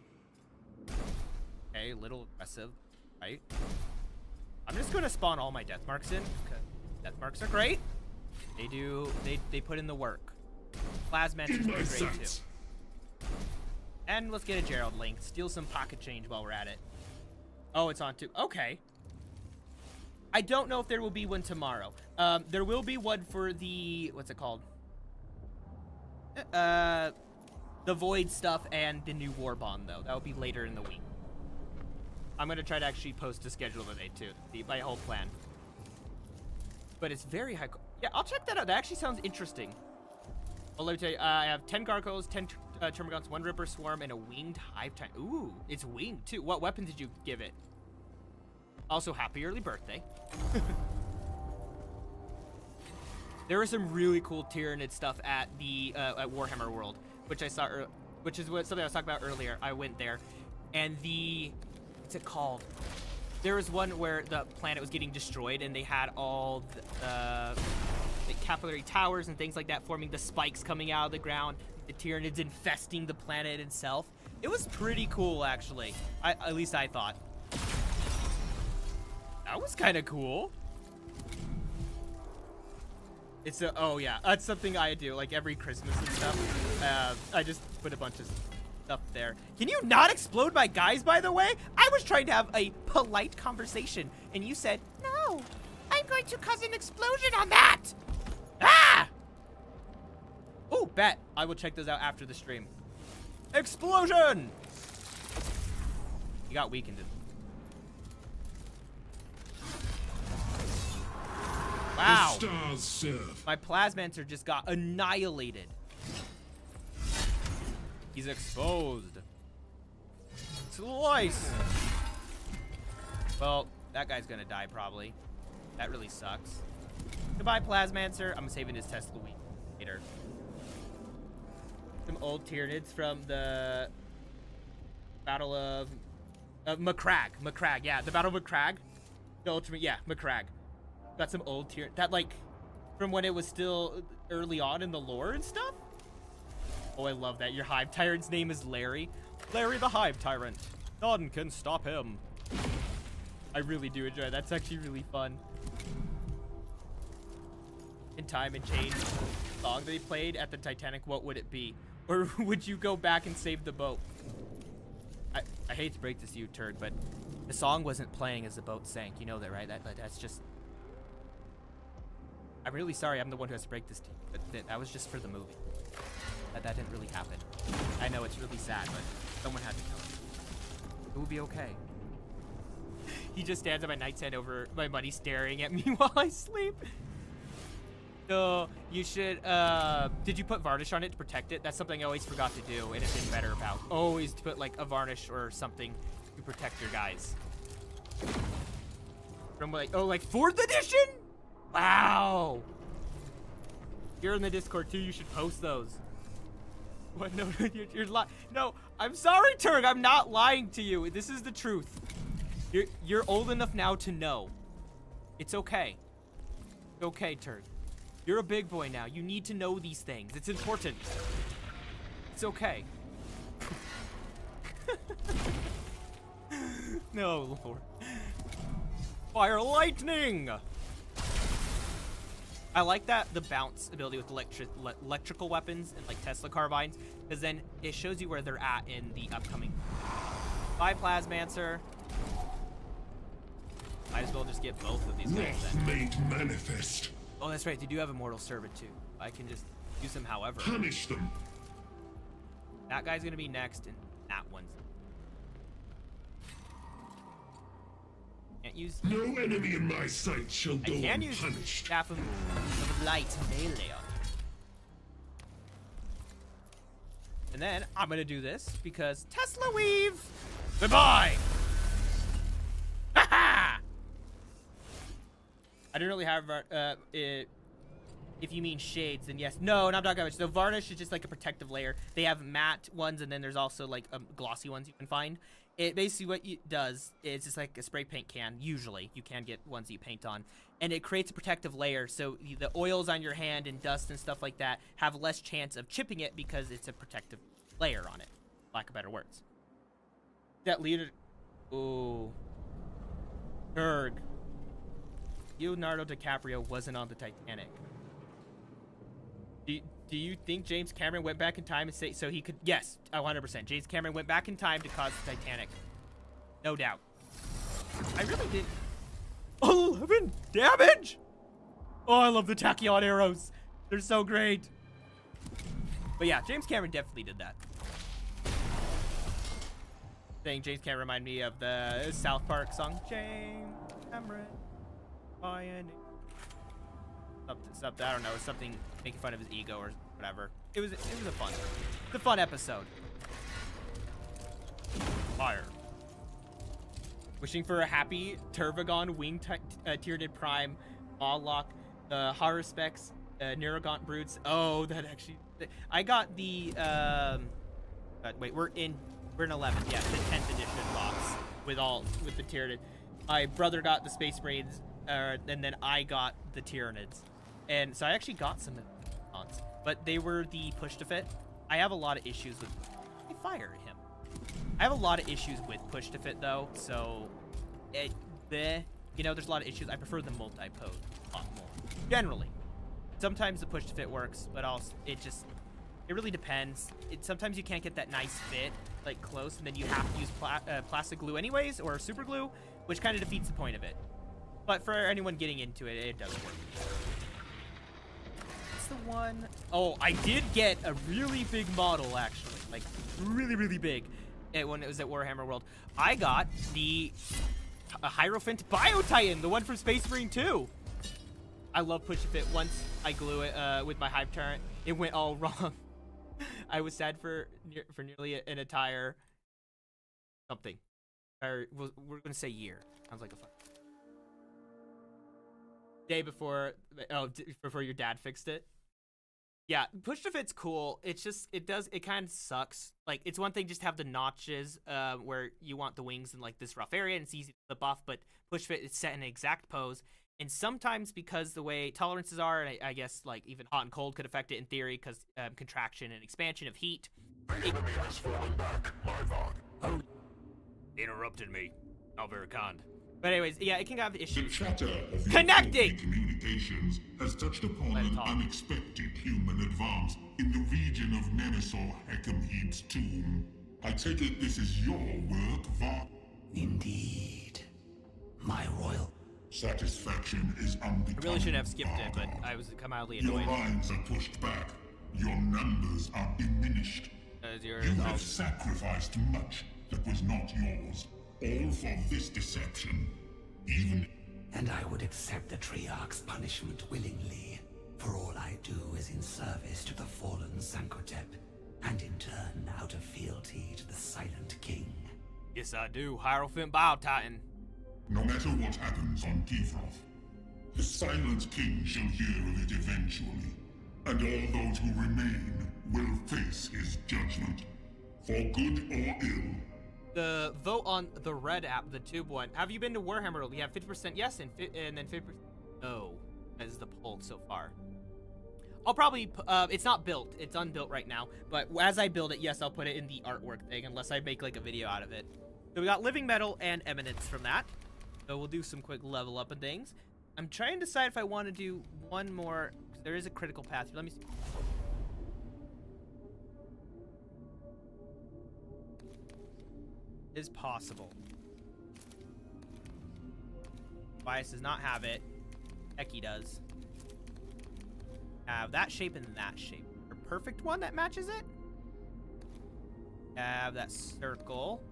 Okay, a little aggressive, right? I'm just gonna spawn all my death marks in. Okay. Death marks are great. They put in the work. Plasmancers are great too. And let's get a Gerald link. Steal some pocket change while we're at it. Oh, it's on too. Okay. I don't know if there will be one tomorrow. There will be one for the, what's it called? The Void stuff and the new War Bond, though. That will be later in the week. I'm going to try to actually post a schedule today, too. My whole plan. But it's very high. Yeah, I'll check that out. That actually sounds interesting. Well, let me tell you, I have 10 Gargoyles, 10 Termagants, 1 Ripper Swarm, and a Winged Hive Time. Ooh, it's winged, too. What weapon did you give it? Also, happy early birthday. There was some really cool Tyranid stuff at the at Warhammer World, which I saw, which is something I was talking about earlier. I went there, and what's it called? There was one where the planet was getting destroyed, and they had all the capillary towers and things like that forming the spikes coming out of the ground. The Tyranids infesting the planet itself. It was pretty cool, actually. At least I thought. That was kind of cool. It's oh yeah, that's something I do like every Christmas and stuff. I just put a bunch of stuff there. Can you not explode my guys, by the way? I was trying to have a polite conversation, and you said, no, I'm going to cause an explosion on that. Ah! Oh, bet. I will check those out after the stream. Explosion! You got weakened. Wow. The stars serve. My Plasmancer just got annihilated. He's exposed. Slice! Well, that guy's gonna die probably. That really sucks. Goodbye, Plasmancer. I'm saving his Tesla week later. Some old Tyranids from the Battle of Macragge. Macragge, yeah, the Battle of Macragge. The ultimate, yeah, Macragge. Got some old Tyranid that like from when it was still early on in the lore and stuff. Oh, I love that. Your Hive Tyrant's name is Larry. Larry the Hive Tyrant. None can stop him. I really do enjoy it. That's actually really fun. In Time and Change song that they played at the Titanic, what would it be? Or would you go back and save the boat? I hate to break this to you, Turd, but the song wasn't playing as the boat sank. You know that, right? That's just... I'm really sorry I'm the one who has to break this to you, but that was just for the movie. That didn't really happen. I know it's really sad, but someone had to tell it. It will be okay. He just stands at my nightstand over my buddy staring at me while I sleep. So you should, did you put varnish on it to protect it? That's something I always forgot to do and have been better about. Always to put like a varnish or something to protect your guys. From like, oh, like 4th edition? Wow. You're in the Discord too, you should post those. What? No, you're lying. No, I'm sorry, Turg. I'm not lying to you. This is the truth. You're old enough now to know. It's okay. It's okay, Turg. You're a big boy now. You need to know these things. It's important. It's okay. No, Lord. Fire lightning! I like that the bounce ability with electrical weapons and like Tesla carbines, because then it shows you where they're at in the upcoming. Bye, Plasmancer. Might as well just get both of these guys Wrath then. made manifest. Oh, that's right. They do have Immortal Servant too. I can just use them however. Punish them. That guy's gonna be next, and that one's. Can't use. No enemy in my sight shall go I can use unpunished. Staff of Light melee on it. And then I'm gonna do this because Tesla Weave. Goodbye. Ha! I didn't really have if you mean shades, then yes. No, not dark damage. So varnish is just like a protective layer. They have matte ones, and then there's also like glossy ones you can find. It basically what it does is it's like a spray paint can. Usually, you can get ones that you paint on, and it creates a protective layer. So the oils on your hand and dust and stuff like that have less chance of chipping it because it's a protective layer on it. Lack of better words. That leader. Ooh. Berg. Leonardo DiCaprio wasn't on the Titanic. Do you think James Cameron went back in time and say so he could? Yes, 100%. James Cameron went back in time to cause the Titanic. No doubt. I really did. 11 damage? Oh, I love the tachyon arrows. They're so great. But yeah, James Cameron definitely did that. Saying James Cameron reminded me of the South Park song. James Cameron. Something, I don't know, something making fun of his ego or whatever. It was a fun episode. Fire. Wishing for a happy Tervagon Wing Tyranid Prime Mawlock, the Haruspecs, Neurogaunt Brutes. Oh, that actually, I got the wait, we're in 11. Yeah, the 10th edition box with the Tyranid. My brother got the Space Marines. And then I got the Tyranids. And so I actually got some Necrons, but they were the push to fit. I have a lot of issues with... I fire him. I have a lot of issues with push to fit, though, so... you know, there's a lot of issues. I prefer the multi-pose a lot more. Generally. Sometimes the push to fit works, but also it really depends. Sometimes you can't get that nice fit, like, close, and then you have to use plastic glue anyways, or super glue, which kind of defeats the point of it. But for anyone getting into it, it does work. It's the one... Oh, I did get a really big model, actually. Like, really, really big. When it was at Warhammer World. I got the Hierophant Bio-Titan, the one from Space Marine 2. I love push to fit. Once I glue it with my Hive Turret, it went all wrong. I was sad for nearly an entire something. Or we're gonna say year. Sounds like a fun day before. Oh, before your dad fixed it. Yeah, push to fit's cool. It's just it kind of sucks. Like it's one thing just to have the notches where you want the wings in like this rough area and it's easy to flip off, but push fit is set in an exact pose. And sometimes because the way tolerances are, and I guess like even hot and cold could affect it in theory because contraction and expansion of heat. The enemy has fallen back, my lord. Oh, interrupted me. Not very kind. But anyways, yeah, it can have The issues. chatter of your Connecting! communications has touched upon Let it an talk. unexpected human advance in the region of Nemesaur Hekimheed's tomb. I take it this is your work, Va? Indeed. My royal... Satisfaction is unbecoming. I really shouldn't have skipped it, but Father. I was mildly Your annoyed. lines are pushed back. Your numbers are diminished. Yours, You have sacrificed much that was not yours. All for this deception. Even... And I would accept the Triarch's punishment willingly, for all I do is in service to the fallen Sankotep, and in turn out of fealty to the Silent King. Yes, I do. Hierophant Bio Titan. No matter what happens on Kefroth, the Silent King shall hear of it eventually, and all those who remain will face his judgment, for good or ill. The vote on the red app, the tube one. Have you been to Warhammer World? We have 50% yes and then 50% no as the poll so far. I'll probably, it's not built. It's unbuilt right now. But as I build it, yes, I'll put it in the artwork thing unless I make like a video out of it. So we got Living Metal and Eminence from that. So we'll do some quick level up and things. I'm trying to decide if I want to do one more. There is a critical path. Let me see. Is possible. Bias does not have it. Eki does. Have that shape and that shape. A perfect one that matches it. Have that circle.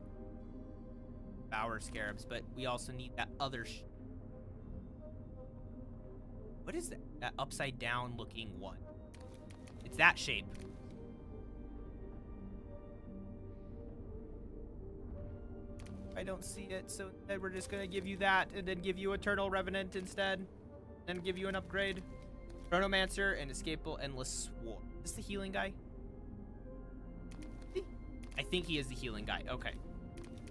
Bower scarabs, but we also need that other what is that? That upside down looking one. It's that shape. I don't see it, so then we're just gonna give you that and then give you Eternal Revenant instead. Then give you an upgrade. Chronomancer and Escapable Endless Sword. Is this the healing guy? I think he is the healing guy. Okay.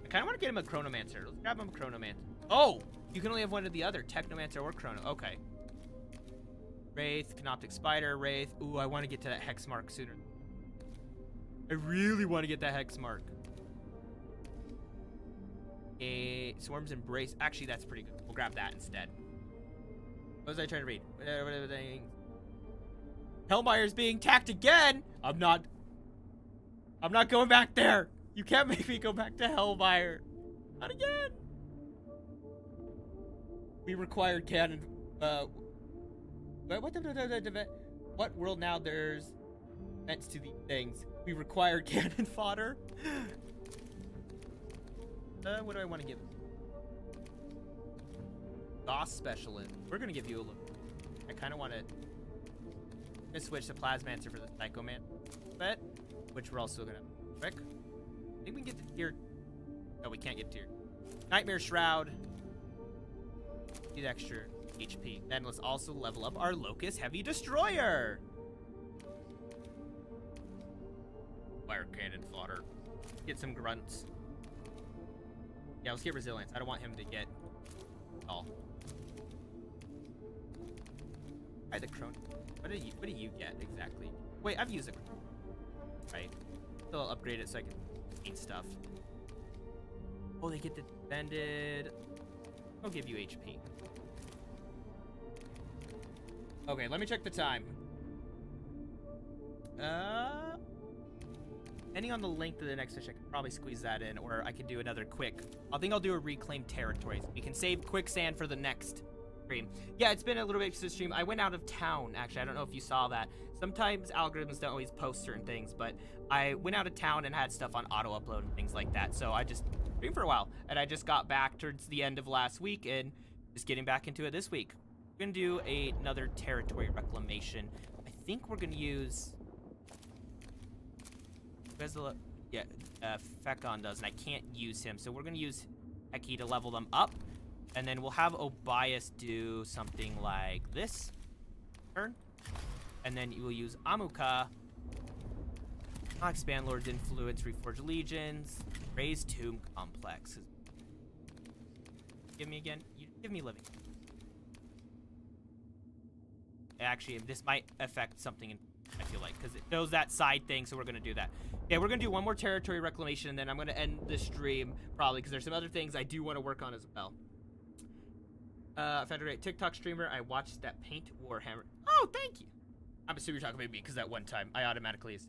I kind of want to get him a Chronomancer. Let's grab him a Chronomancer. Oh! You can only have one or the other. Technomancer or Chrono. Okay. Wraith, Canoptic Spider, Wraith. Ooh, I want to get to that Hex Mark sooner. I really want to get that Hex Mark. Swarm's Embrace. Actually, that's pretty good. We'll grab that instead. What was I trying to read? Hellmire's being attacked again! I'm not going back there! You can't make me go back to Hellmire. Not again! We required cannon. What world now there's events to these things? We require cannon fodder? What do I want to give? Boss Specialist. We're gonna give you a look. I kind of want to switch the Plasmancer for the Psychoman bet, which we're also gonna quick. I think we can get to tier. No, we can't get tier. Nightmare Shroud. Need extra HP. Then let's also level up our Locust Heavy Destroyer. Fire Cannon Fodder. Get some grunts. Yeah, let's get Resilience. I don't want him to get all. Alright, the Chron. What do you get exactly? Wait, I've used it. Right. So I'll upgrade it so I can eat stuff. Oh, they get defended. I'll give you HP. Okay, let me check the time. Depending on the length of the next session, I can probably squeeze that in, or I could do another quick. I think I'll do a reclaim territories. We can save quicksand for the next stream. Yeah, it's been a little bit since stream. I went out of town, actually. I don't know if you saw that. Sometimes algorithms don't always post certain things, but I went out of town and had stuff on auto upload and things like that. So I just streamed for a while, and I just got back towards the end of last week and just getting back into it this week. We're gonna do another territory reclamation. I think we're gonna use. yeah, Fekon does, and I can't use him. So we're gonna use Eki to level them up, and then we'll have Obias do something like this turn, and then you will use Amuka. Expand Lord's Influence, Reforge Legions, raise Tomb Complex. Give me again. You give me living. Actually, this might affect something. I feel like because it knows that side thing, so we're gonna do that. Yeah, we're gonna do one more territory reclamation, and then I'm gonna end the stream probably because there's some other things I do want to work on as well. I found a great TikTok streamer. I watched that paint Warhammer. Oh, thank you. I'm assuming you're talking about me because that one time I automatically.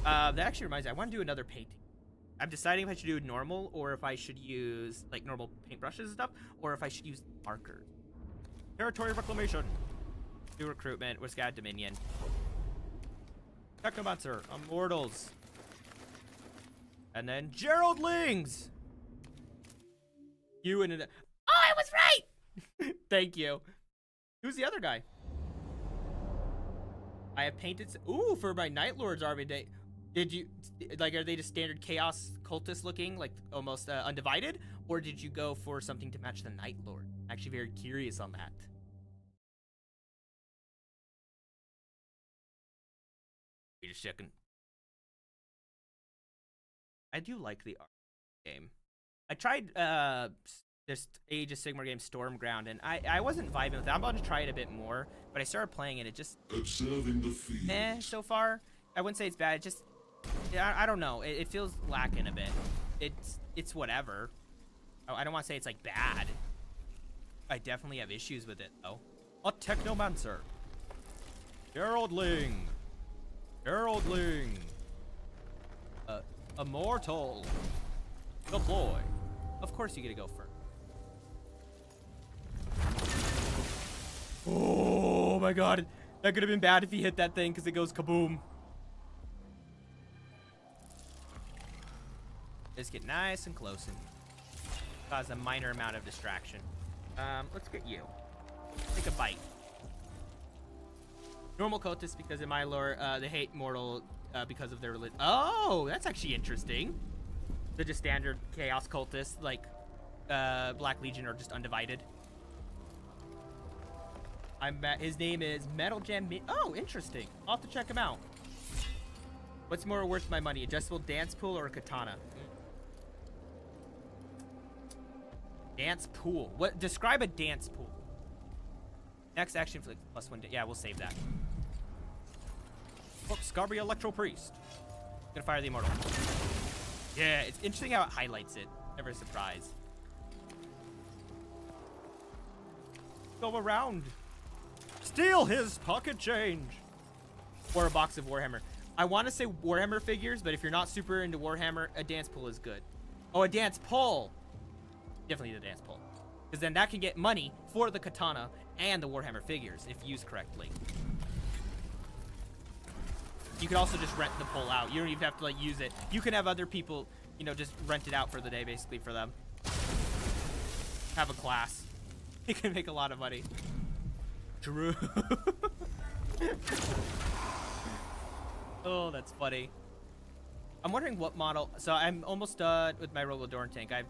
That actually reminds me, I want to do another painting. I'm deciding if I should do normal or if I should use like normal paintbrushes and stuff, or if I should use markers. Territory reclamation. Do recruitment. We're got Dominion. Technomancer. Immortals. And then Geraldlings. You and an. Oh, I was right. Thank you. Who's the other guy? I have painted. Ooh, for my Night Lords army day. Did you like? Are they just standard chaos cultist looking, like almost undivided, or did you go for something to match the Night Lord? Actually, very curious on that. Wait a second. I do like the art game. I tried this Age of Sigmar game Stormground, and I wasn't vibing with it. I'm about to try it a bit more, but I started playing it. It just observing the field. So far. I wouldn't say it's bad. It just I don't know. It feels lacking a bit. It's whatever. I don't want to say it's like bad. I definitely have issues with it though. A Technomancer. Geraldling. Immortal. Deploy. Of course you get to go first. Oh my god. That could have been bad if he hit that thing because it goes kaboom. Just get nice and close and cause a minor amount of distraction. Let's get you. Take a bite. Normal cultists because in my lore, they hate mortal because of their religion. Oh, that's actually interesting. They're just standard chaos cultists like Black Legion are just undivided. His name is Metal Gem. Oh, interesting. I'll have to check him out. What's more worth my money, adjustable dance pool or a katana? Dance pool. What? Describe a dance pool. Next action flick +1. Yeah, we'll save that. Oh, Scarby Electro Priest. Gonna fire the immortal. Yeah, it's interesting how it highlights it. Never a surprise. Go around. Steal his pocket change. Or a box of Warhammer. I want to say Warhammer figures, but if you're not super into Warhammer, a dance pool is good. Oh, a dance pole. Definitely the dance pole. Because then that can get money for the katana and the Warhammer figures if used correctly. You can also just rent the pole out. You don't even have to like use it. You can have other people, you know, just rent it out for the day basically for them. Have a class. You can make a lot of money. True. Oh, that's funny. I'm wondering what model. So I'm almost done with my Rogodorn tank. I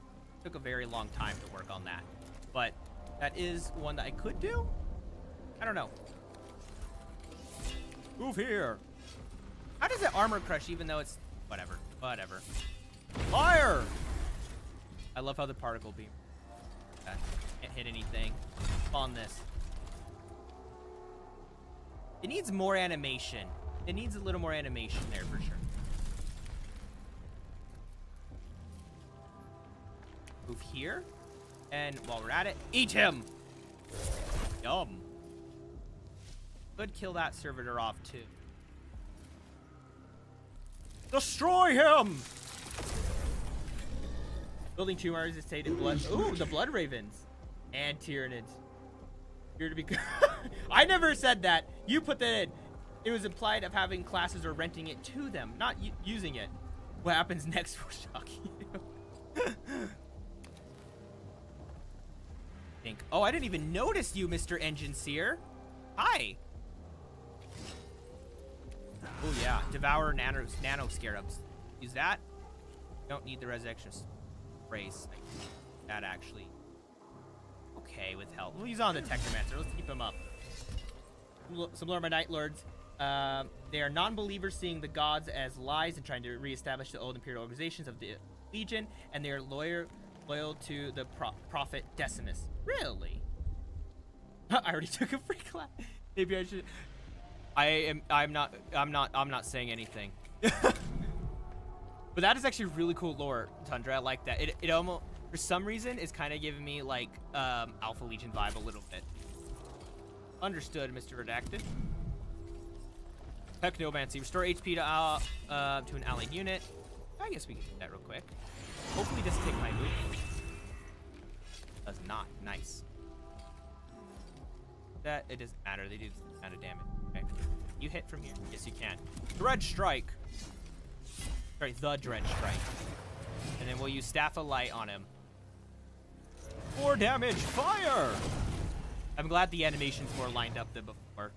took a very long time to work on that, but that is one that I could do. I don't know. Move here. How does it armor crush even though it's whatever? Whatever. Fire! I love how the particle beam. Can't hit anything. On this. It needs more animation. It needs a little more animation there for sure. Move here. And while we're at it, eat him! Yum. Could kill that servitor off too. Destroy him! Building 2 Mars is stated blood. Ooh, the Blood Ravens. And Tyranids. Here to be. I never said that. You put that in. It was implied of having classes or renting it to them, not using it. What happens next will shock you. Oh, I didn't even notice you, Mr. Engine Seer. Hi. Oh yeah, devour nano scarabs. Use that. Don't need the resurrection race. Like, that actually. Okay, with help. We'll use on the Technomancer. Let's keep him up. Some Lord of my Night Lords. They are non-believers, seeing the gods as lies and trying to reestablish the old imperial organizations of the Legion, and they are loyal to the prophet Decimus. Really? I already took a free class. Maybe I should. I'm not saying anything. But that is actually really cool lore, Tundra. I like that. It almost, for some reason, is kind of giving me like Alpha Legion vibe a little bit. Understood, Mr. Redacted. Technomancy. Restore HP to an allied unit. I guess we can do that real quick. Hopefully it doesn't take my movement. Does not. Nice. That, it doesn't matter. They do the same amount of damage. Okay. You hit from here. Yes, you can. Dredge Strike. Sorry, the Dredge Strike. And then we'll use Staff of Light on him. 4 damage. Fire! I'm glad the animation's more lined up than before.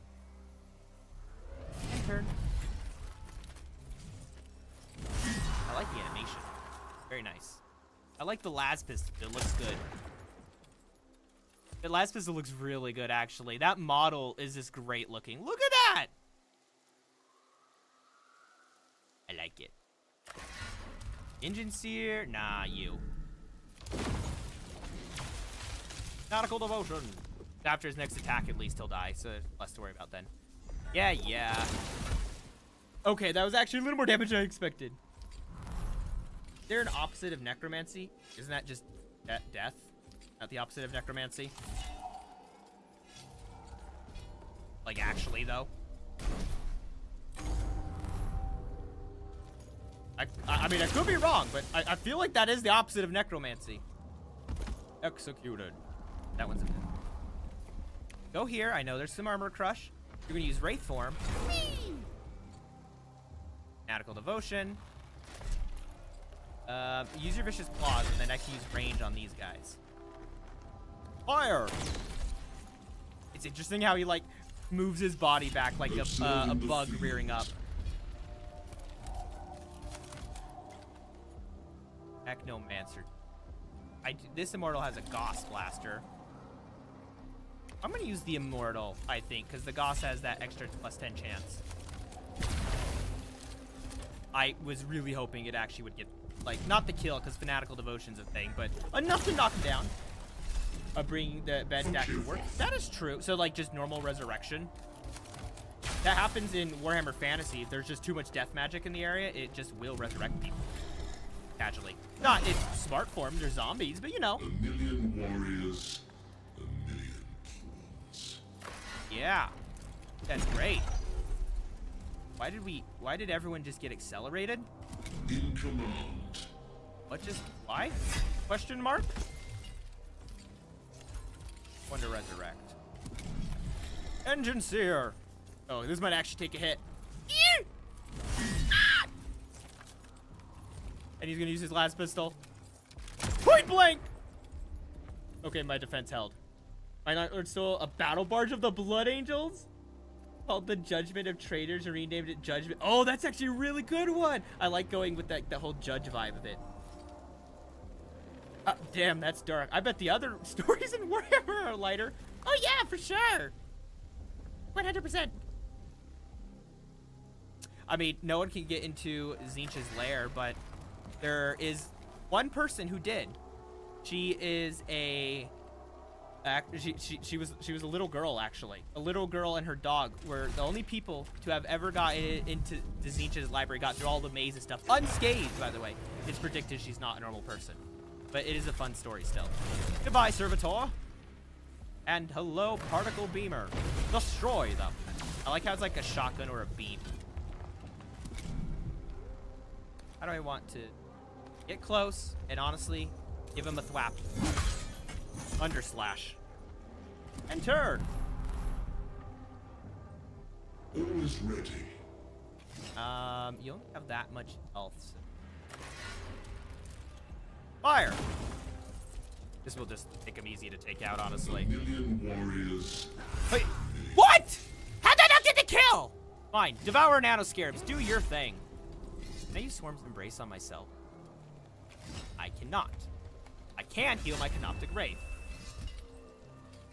And turn. I like the animation. Very nice. I like the las pistol. It looks good. The las pistol looks really good, actually. That model is just great looking. Look at that! I like it. Engine Seer? Nah, you. Nautical Devotion. After his next attack, at least he'll die, so less to worry about then. Yeah. Okay, that was actually a little more damage than I expected. Is there an opposite of necromancy? Isn't that just death? Not the opposite of necromancy? Like, actually, though? I mean, I could be wrong, but I feel like that is the opposite of necromancy. Executed. That one's a bit. Go here. I know there's some armor crush. You're going to use Wraith form. Fanatical Devotion. Use your Vicious Claws, and then I can use range on these guys. Fire! It's interesting how he, like, moves his body back like a bug rearing up. Technomancer. This Immortal has a Gauss Blaster. I'm going to use the Immortal, I think, because the Gauss has that extra +10 chance. I was really hoping it actually would get, like, not the kill, because Fanatical Devotion's a thing, but enough to knock him down. Bringing the bed back to work. That is true. So, like, just normal resurrection. That happens in Warhammer Fantasy. If there's just too much death magic in the area, it just will resurrect people. Casually. Not in smart form, they're zombies, but you know. 1,000,000 warriors, 1,000,000 kings. Yeah. That's great. Why did everyone just get accelerated? In command. Why? Question mark? One to resurrect. Engine Seer. Oh, this might actually take a hit. Ah! And he's gonna use his last pistol. Point blank! Okay, my defense held. My Night Lord stole a battle barge of the Blood Angels? Called the Judgment of Traitors and renamed it Judgment. Oh, that's actually a really good one. I like going with that the whole judge vibe of it. Damn, that's dark. I bet the other stories in Warhammer are lighter. Oh yeah, for sure. 100%. I mean, no one can get into Tzeentch's lair, but there is one person who did. She is a she was a little girl, actually. A little girl and her dog were the only people to have ever gotten into Tzeentch's library, got through all the maze and stuff unscathed, by the way. It's predicted she's not a normal person. But it is a fun story still. Goodbye, Servitor. And hello, Particle Beamer. Destroy them. I like how it's like a shotgun or a beam. How do I want to get close and honestly give him a thwap? Underslash. And turn. All is ready. You don't have that much health. So. Fire! This will just make him easy to take out, honestly. 1,000,000 warriors. Wait, what? How'd I not get the kill? Fine. Devour nanoscarabs. Do your thing. Can I use Swarm's Embrace on myself? I cannot. I can heal my Canoptic Wraith.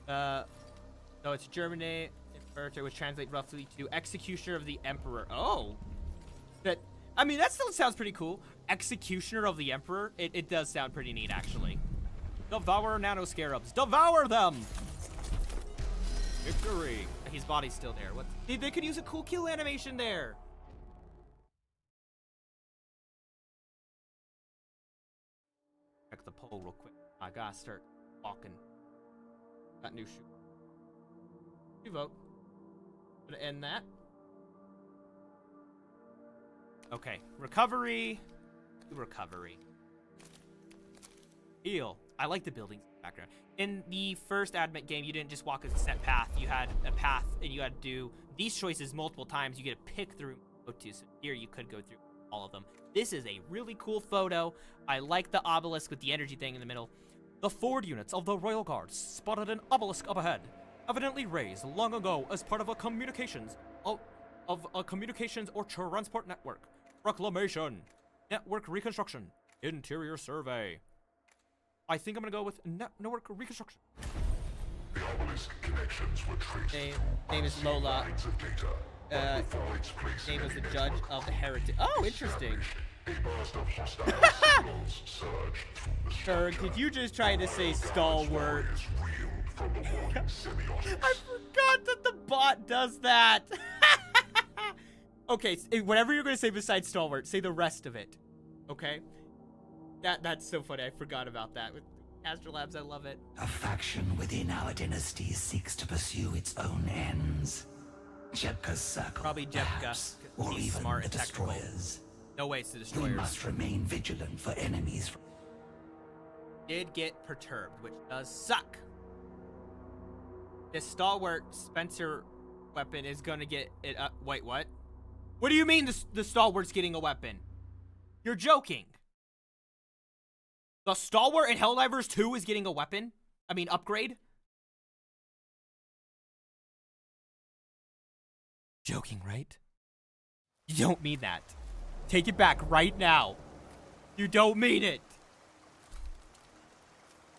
So it's German Imperator, which translates roughly to Executioner of the Emperor. Oh! I mean, that still sounds pretty cool. Executioner of the Emperor? It does sound pretty neat, actually. Devour nanoscarabs. Devour them! Victory. His body's still there. What? They could use a cool kill animation there. Check the poll real quick. I gotta start walking. Got new shoe. You vote. Gonna end that. Okay. Recovery. Recovery. Heal. I like the buildings background. In the first Advent game, you didn't just walk a set path. You had a path, and you had to do these choices multiple times. You get to pick through go to. So here you could go through all of them. This is a really cool photo. I like the obelisk with the energy thing in the middle. The forward units of the Royal Guards spotted an obelisk up ahead, evidently raised long ago as part of a communications or transport network. Proclamation. Network reconstruction. Interior survey. I think I'm gonna go with network reconstruction. The obelisk connections were traced Name is Lola. lines of data. Before its place Name in was the the judge network of the heritage. Oh, interesting. A burst of hostile signals surged through the Sir, structure. did you just try to say stalwart? Warriors reeled from the warning semiotics. I forgot that the bot does that. Okay, whatever you're gonna say besides stalwart, say the rest of it. Okay? That's so funny. I forgot about that. With Astrolabs, I love it. A faction within our dynasty seeks to pursue its own ends. Jepka's circle, Probably Jepka, perhaps, 'cause or he's even smart the and technical. destroyers. No way, it's the We destroyers. must remain vigilant for enemies. Did get perturbed, which does suck. This stalwart Spencer weapon is gonna get it. Wait, what? What do you mean the stalwart's getting a weapon? You're joking. The stalwart in Helldivers 2 is getting a weapon? I mean, upgrade? Joking, right? You don't mean that. Take it back right now. You don't mean it.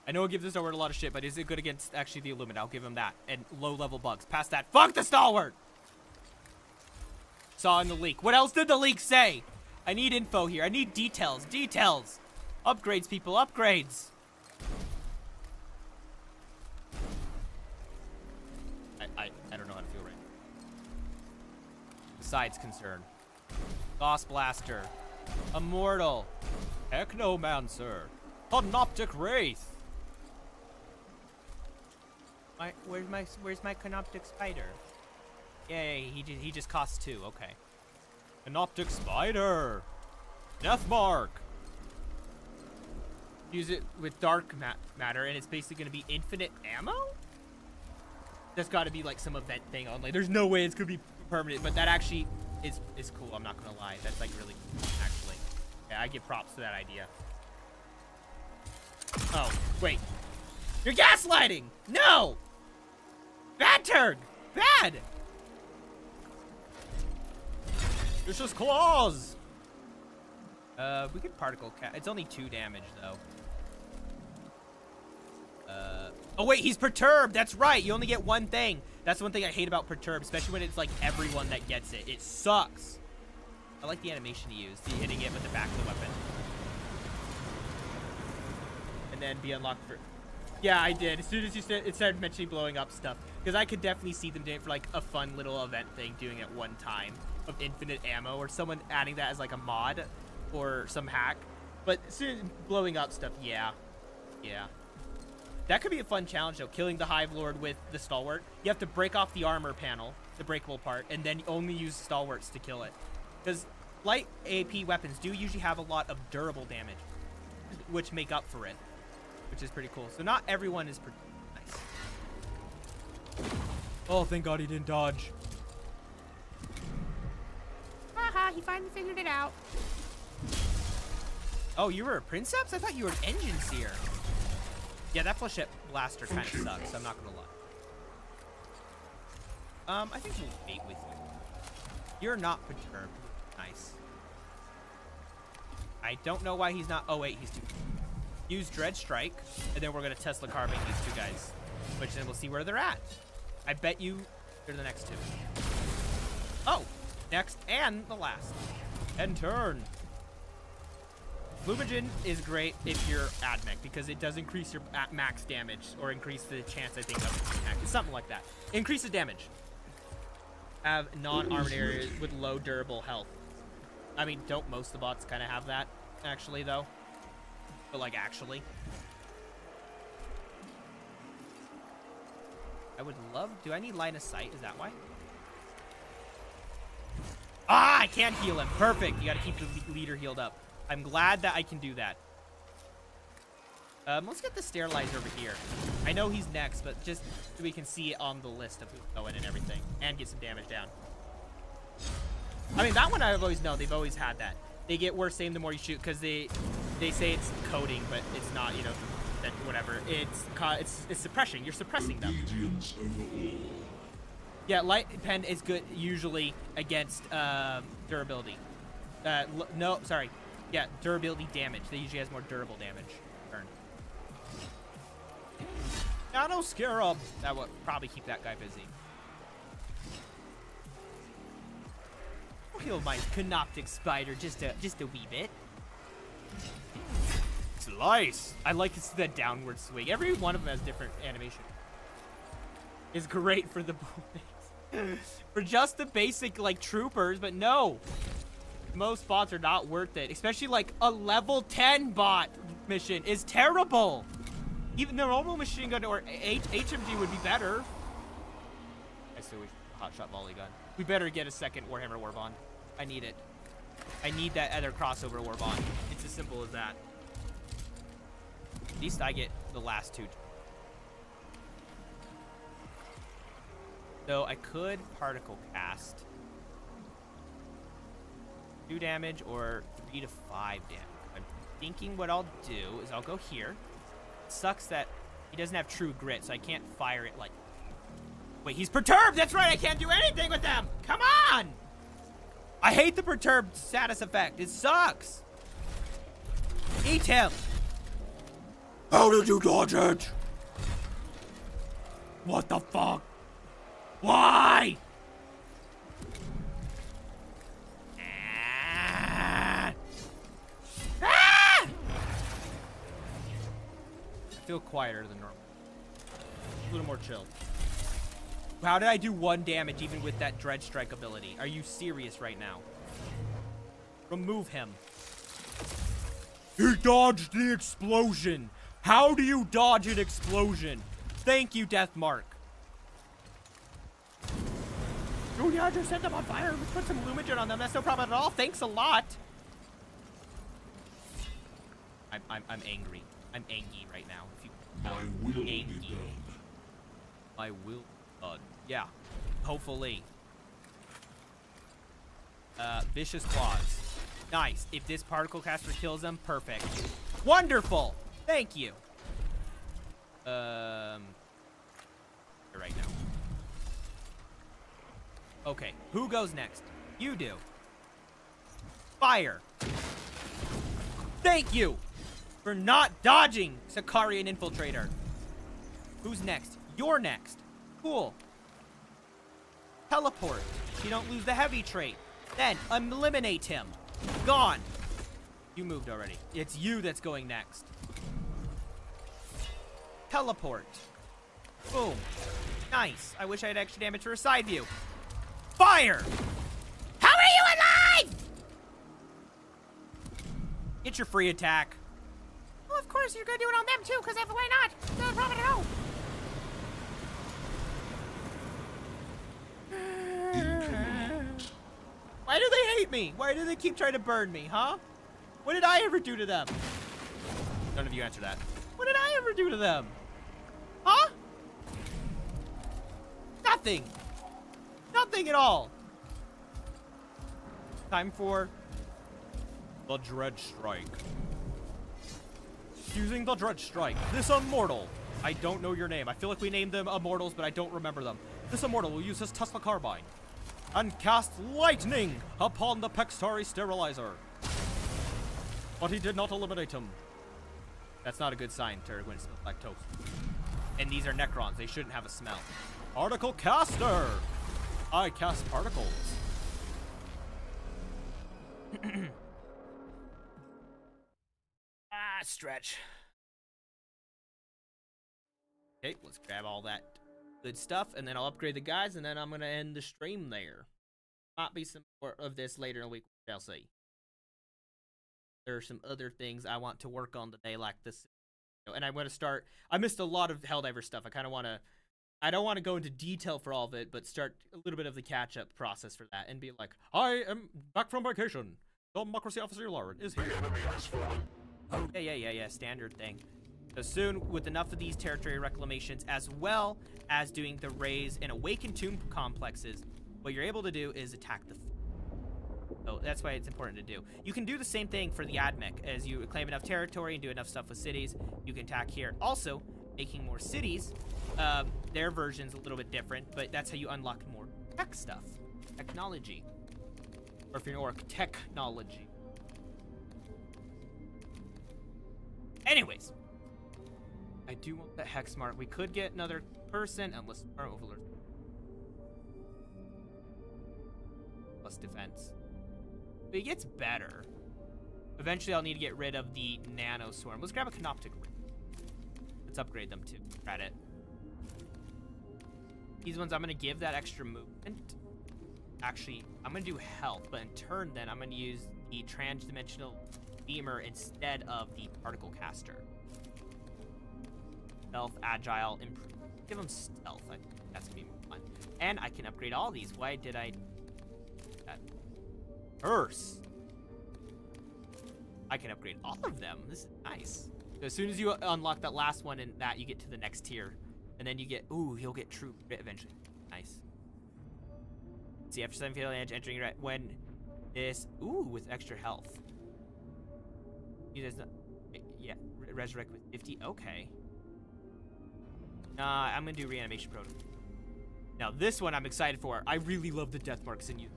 I know I give this stalwart a lot of shit, but is it good against actually the Illumina? I'll give him that. And low-level bugs. Past that. Fuck the stalwart! Saw in the leak. What else did the leak say? I need info here. I need details. Details. Upgrades, people. Upgrades. I don't know how to feel right now. Besides concern. Boss Blaster. Immortal. Technomancer. Canoptic Wraith. Where's my Canoptic Spider? Yay, he just costs 2, okay. Canoptic Spider! Deathmark! Use it with Dark Matter, and it's basically gonna be infinite ammo? There's gotta be like some event thing on, like, there's no way it's gonna be permanent, but that actually is cool, I'm not gonna lie. That's like really cool, actually. Yeah, I give props to that idea. Oh, wait. You're gaslighting! No! Bad turn! Bad! It's just claws! We could particle it's only 2 damage, though. Oh wait, he's perturbed! That's right! You only get 1 thing. That's one thing I hate about perturbed, especially when it's like everyone that gets it. It sucks! I like the animation he used, hitting it with the back of the weapon. And then be unlocked for... Yeah, I did. As soon as it started mentioning blowing up stuff. Because I could definitely see them doing it for like a fun little event thing, doing it one time. Of infinite ammo, or someone adding that as like a mod or some hack. But soon blowing up stuff, yeah. That could be a fun challenge though, killing the Hive Lord with the Stalwart. You have to break off the armor panel, the breakable part, and then only use Stalwarts to kill it. Because light AP weapons do usually have a lot of durable damage, which make up for it, which is pretty cool. So not everyone is nice. Oh, thank God he didn't dodge. Haha, he finally figured it out. Oh, you were a Princeps? I thought you were an Engine Seer. Yeah, that Flechette Blaster kind of sucks, I'm not gonna lie. I think we'll mate with you. You're not perturbed. Nice. I don't know why he's not. Oh, wait, he's too. Use Dread Strike, and then we're going to Tesla Carbine these two guys, which then we'll see where they're at. I bet you they're the next two. Oh, next and the last. End turn. Lumigen is great if you're AdMech because it does increase your max damage or increase the chance, I think, of max. It's something like that. Increases damage. Have non-armored areas with low durable health. I mean, don't most of the bots kind of have that, actually, though? But, like, actually. I would love... Do I need line of sight? Is that why? Ah, I can't heal him. Perfect. You got to keep the leader healed up. I'm glad that I can do that. Let's get the Sterilizer over here. I know he's next, but just so we can see it on the list of who's going and everything. And get some damage down. I mean, that one I've always known. They've always had that. They get worse aim the more you shoot because they say it's coding, but it's not, you know, that whatever. It's suppression. You're suppressing them. Yeah, light pen is good usually against durability. No, sorry. Yeah, durability damage. They usually has more durable damage. Turn. Nano Scarab. That would probably keep that guy busy. I'll heal my Canoptic Spider just a wee bit. Slice. I like the downward swing. Every one of them has different animation. It's great for the boys. For just the basic like troopers, but no. Most bots are not worth it, especially like a level 10 bot mission is terrible. Even the normal machine gun or HMG would be better. I still wish hotshot volley gun. We better get a second Warhammer Warbond. I need it. I need that other crossover Warbond. It's as simple as that. At least I get the last two. So I could particle cast. 2 damage or 3 to 5 damage. I'm thinking what I'll do is I'll go here. Sucks that he doesn't have true grit, so I can't fire it like... Wait, he's perturbed! That's right, I can't do anything with them! Come on! I hate the perturbed status effect. It sucks! Eat him! How did you dodge it? What the fuck? Why? I feel quieter than normal. A little more chill. How did I do 1 damage even with that Dread Strike ability? Are you serious right now? Remove him. He dodged the explosion. How do you dodge an explosion? Thank you, Deathmark. Oh yeah, just set them on fire. Let's put some Lumigen on them. That's no problem at all. Thanks a lot. I'm angry. I'm angry right now. If you My will be done. My will done. Yeah. Hopefully. Vicious Claws. Nice. If this particle caster kills them, perfect. Wonderful. Thank you. Right now. Okay. Who goes next? You do. Fire. Thank you for not dodging Sicarian Infiltrator. Who's next? You're next. Cool. Teleport. You don't lose the heavy trait. Then eliminate him. Gone. You moved already. It's you that's going next. Teleport. Boom. Nice. I wish I had extra damage for a side view. Fire. How are you alive? Get your free attack. Well, of course you're gonna do it on them too, because why not? No problem at all. Why do they hate me? Why do they keep trying to burn me, huh? What did I ever do to them? None of you answer that. What did I ever do to them? Huh? Nothing. Nothing at all. Time for the Dread Strike. Using the Dread Strike. This Immortal. I don't know your name. I feel like we named them Immortals, but I don't remember them. This Immortal will use his Tesla Carbine. and cast lightning upon the Pextari sterilizer. But he did not eliminate him. That's not a good sign, Turd, when it smells like toast. And these are Necrons. They shouldn't have a smell. Particle caster. I cast particles. Stretch. Okay, let's grab all that good stuff, and then I'll upgrade the guys, and then I'm gonna end the stream there. Might be some more of this later in the week, I'll see. There are some other things I want to work on today, like this, and I'm gonna start. I missed a lot of Helldiver stuff. I kind of want to. I don't want to go into detail for all of it, but start a little bit of the catch-up process for that, and be like, I am back from vacation. Democracy Officer Lauren is here. The enemy has fallen. Yeah, standard thing. So soon, with enough of these territory reclamations, as well as doing the Raise and Awaken Tomb complexes, what you're able to do is attack the... So that's why it's important to do. You can do the same thing for the AdMech. As you claim enough territory and do enough stuff with cities, you can attack here. Also, making more cities, their version's a little bit different, but that's how you unlock more tech stuff. Technology. Or if you're an orc, technology. Anyways, I do want that hex mark. We could get another person, unless our overlord. Plus defense. But it gets better. Eventually, I'll need to get rid of the nano swarm. Let's grab a canoptic ring. Let's upgrade them to credit. These ones, I'm gonna give that extra movement. Actually, I'm gonna do health, but in turn, then I'm gonna use the transdimensional beamer instead of the particle caster. Stealth, agile, improve. Give them stealth. I think that's gonna be more fun. And I can upgrade all these. Why did I do that? Curse. I can upgrade all of them. This is nice. So as soon as you unlock that last one and that, you get to the next tier. And then you get, ooh, you'll get true crit eventually. Nice. See, after 7 fatal damage, entering when this, ooh, with extra health. Yeah, resurrect with 50. Okay. I'm gonna do reanimation protocol. Now this one I'm excited for. I really love the death marks in you.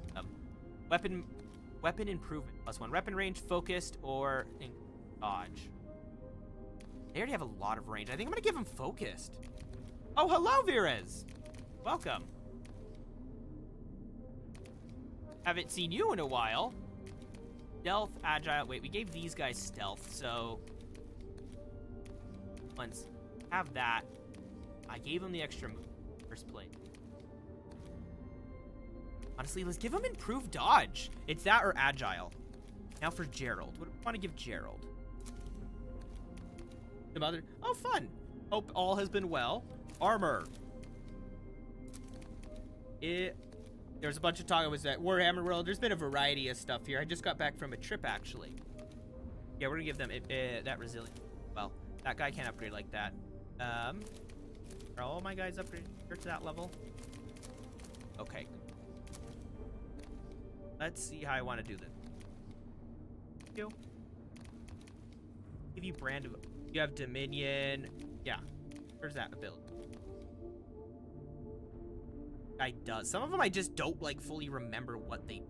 Weapon improvement +1. Weapon range, focused, or dodge. They already have a lot of range. I think I'm gonna give them focused. Oh, hello, Virez. Welcome. Haven't seen you in a while. Stealth, agile. Wait, we gave these guys stealth, so once have that. I gave them the extra move first plate. Honestly, let's give him improved dodge. It's that or agile. Now for Gerald. What do we want to give Gerald? Some other. Oh, fun. Hope all has been well. Armor. There's a bunch of talk. It was at Warhammer World. There's been a variety of stuff here. I just got back from a trip, actually. Yeah, we're gonna give them that resilience. Well, that guy can't upgrade like that. Are all my guys upgraded to that level? Okay. Let's see how I want to do this. Give you brand of. You have Dominion. Yeah. Where's that ability? Guy does. Some of them I just don't like fully remember what they.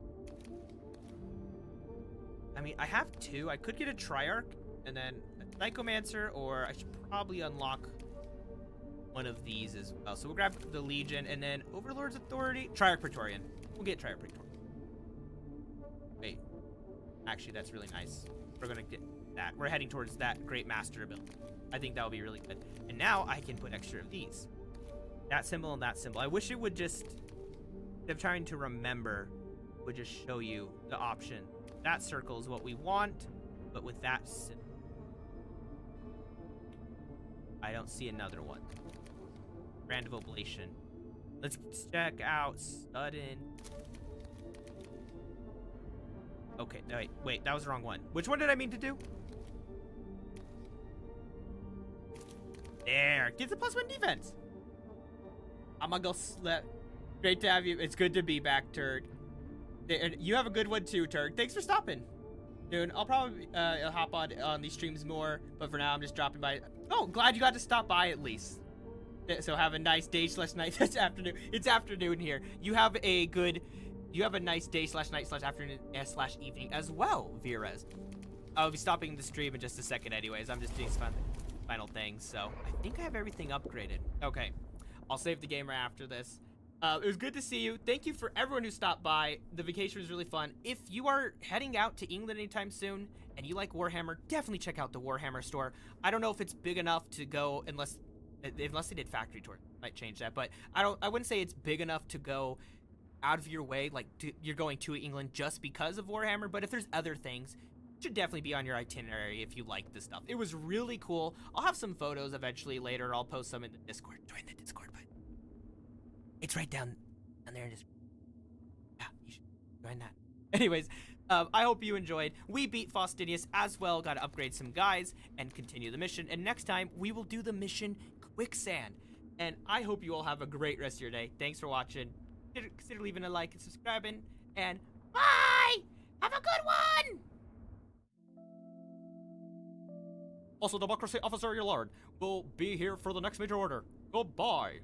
I mean, I have two. I could get a Triarch and then a Psychomancer, or I should probably unlock one of these as well. So we'll grab the Legion and then Overlord's Authority. Triarch Praetorian. We'll get Triarch Praetorian. Wait. Actually, that's really nice. We're gonna get that. We're heading towards that Great Master ability. I think that will be really good. And now I can put extra of these. That symbol and that symbol. I wish it would just, instead of trying to remember, would just show you the option. That circle is what we want, but with that symbol. I don't see another one. Brand of Oblation. Let's check out Sudden. Okay, no, wait, that was the wrong one. Which one did I mean to do? There, gives a +1 defense. I'm gonna go slip. Great to have you. It's good to be back, Turd. You have a good one too, Turd. Thanks for stopping. Dude, I'll probably hop on these streams more, but for now I'm just dropping by. Oh, glad you got to stop by at least. So have a nice day / night this afternoon. It's afternoon here. You have a good You have a nice day slash night slash afternoon slash evening as well, Virez. I'll be stopping the stream in just a second anyways. I'm just doing some final things, so I think I have everything upgraded. Okay, I'll save the game right after this. It was good to see you. Thank you for everyone who stopped by. The vacation was really fun. If you are heading out to England anytime soon and you like Warhammer, definitely check out the Warhammer store. I don't know if it's big enough to go unless they did factory tour. Might change that, but I wouldn't say it's big enough to go out of your way, like you're going to England just because of Warhammer. But if there's other things, it should definitely be on your itinerary if you like this stuff. It was really cool. I'll have some photos eventually later. I'll post some in the Discord. Join the Discord, but it's right down there in Discord. Yeah, you should join that. Anyways, I hope you enjoyed. We beat Faustinius as well. Got to upgrade some guys and continue the mission. And next time we will do the mission Quicksand. And I hope you all have a great rest of your day. Thanks for watching. Consider leaving a like and subscribing. And bye! Have a good one! Also, Democracy Officer, your lord, will be here for the next major order. Goodbye.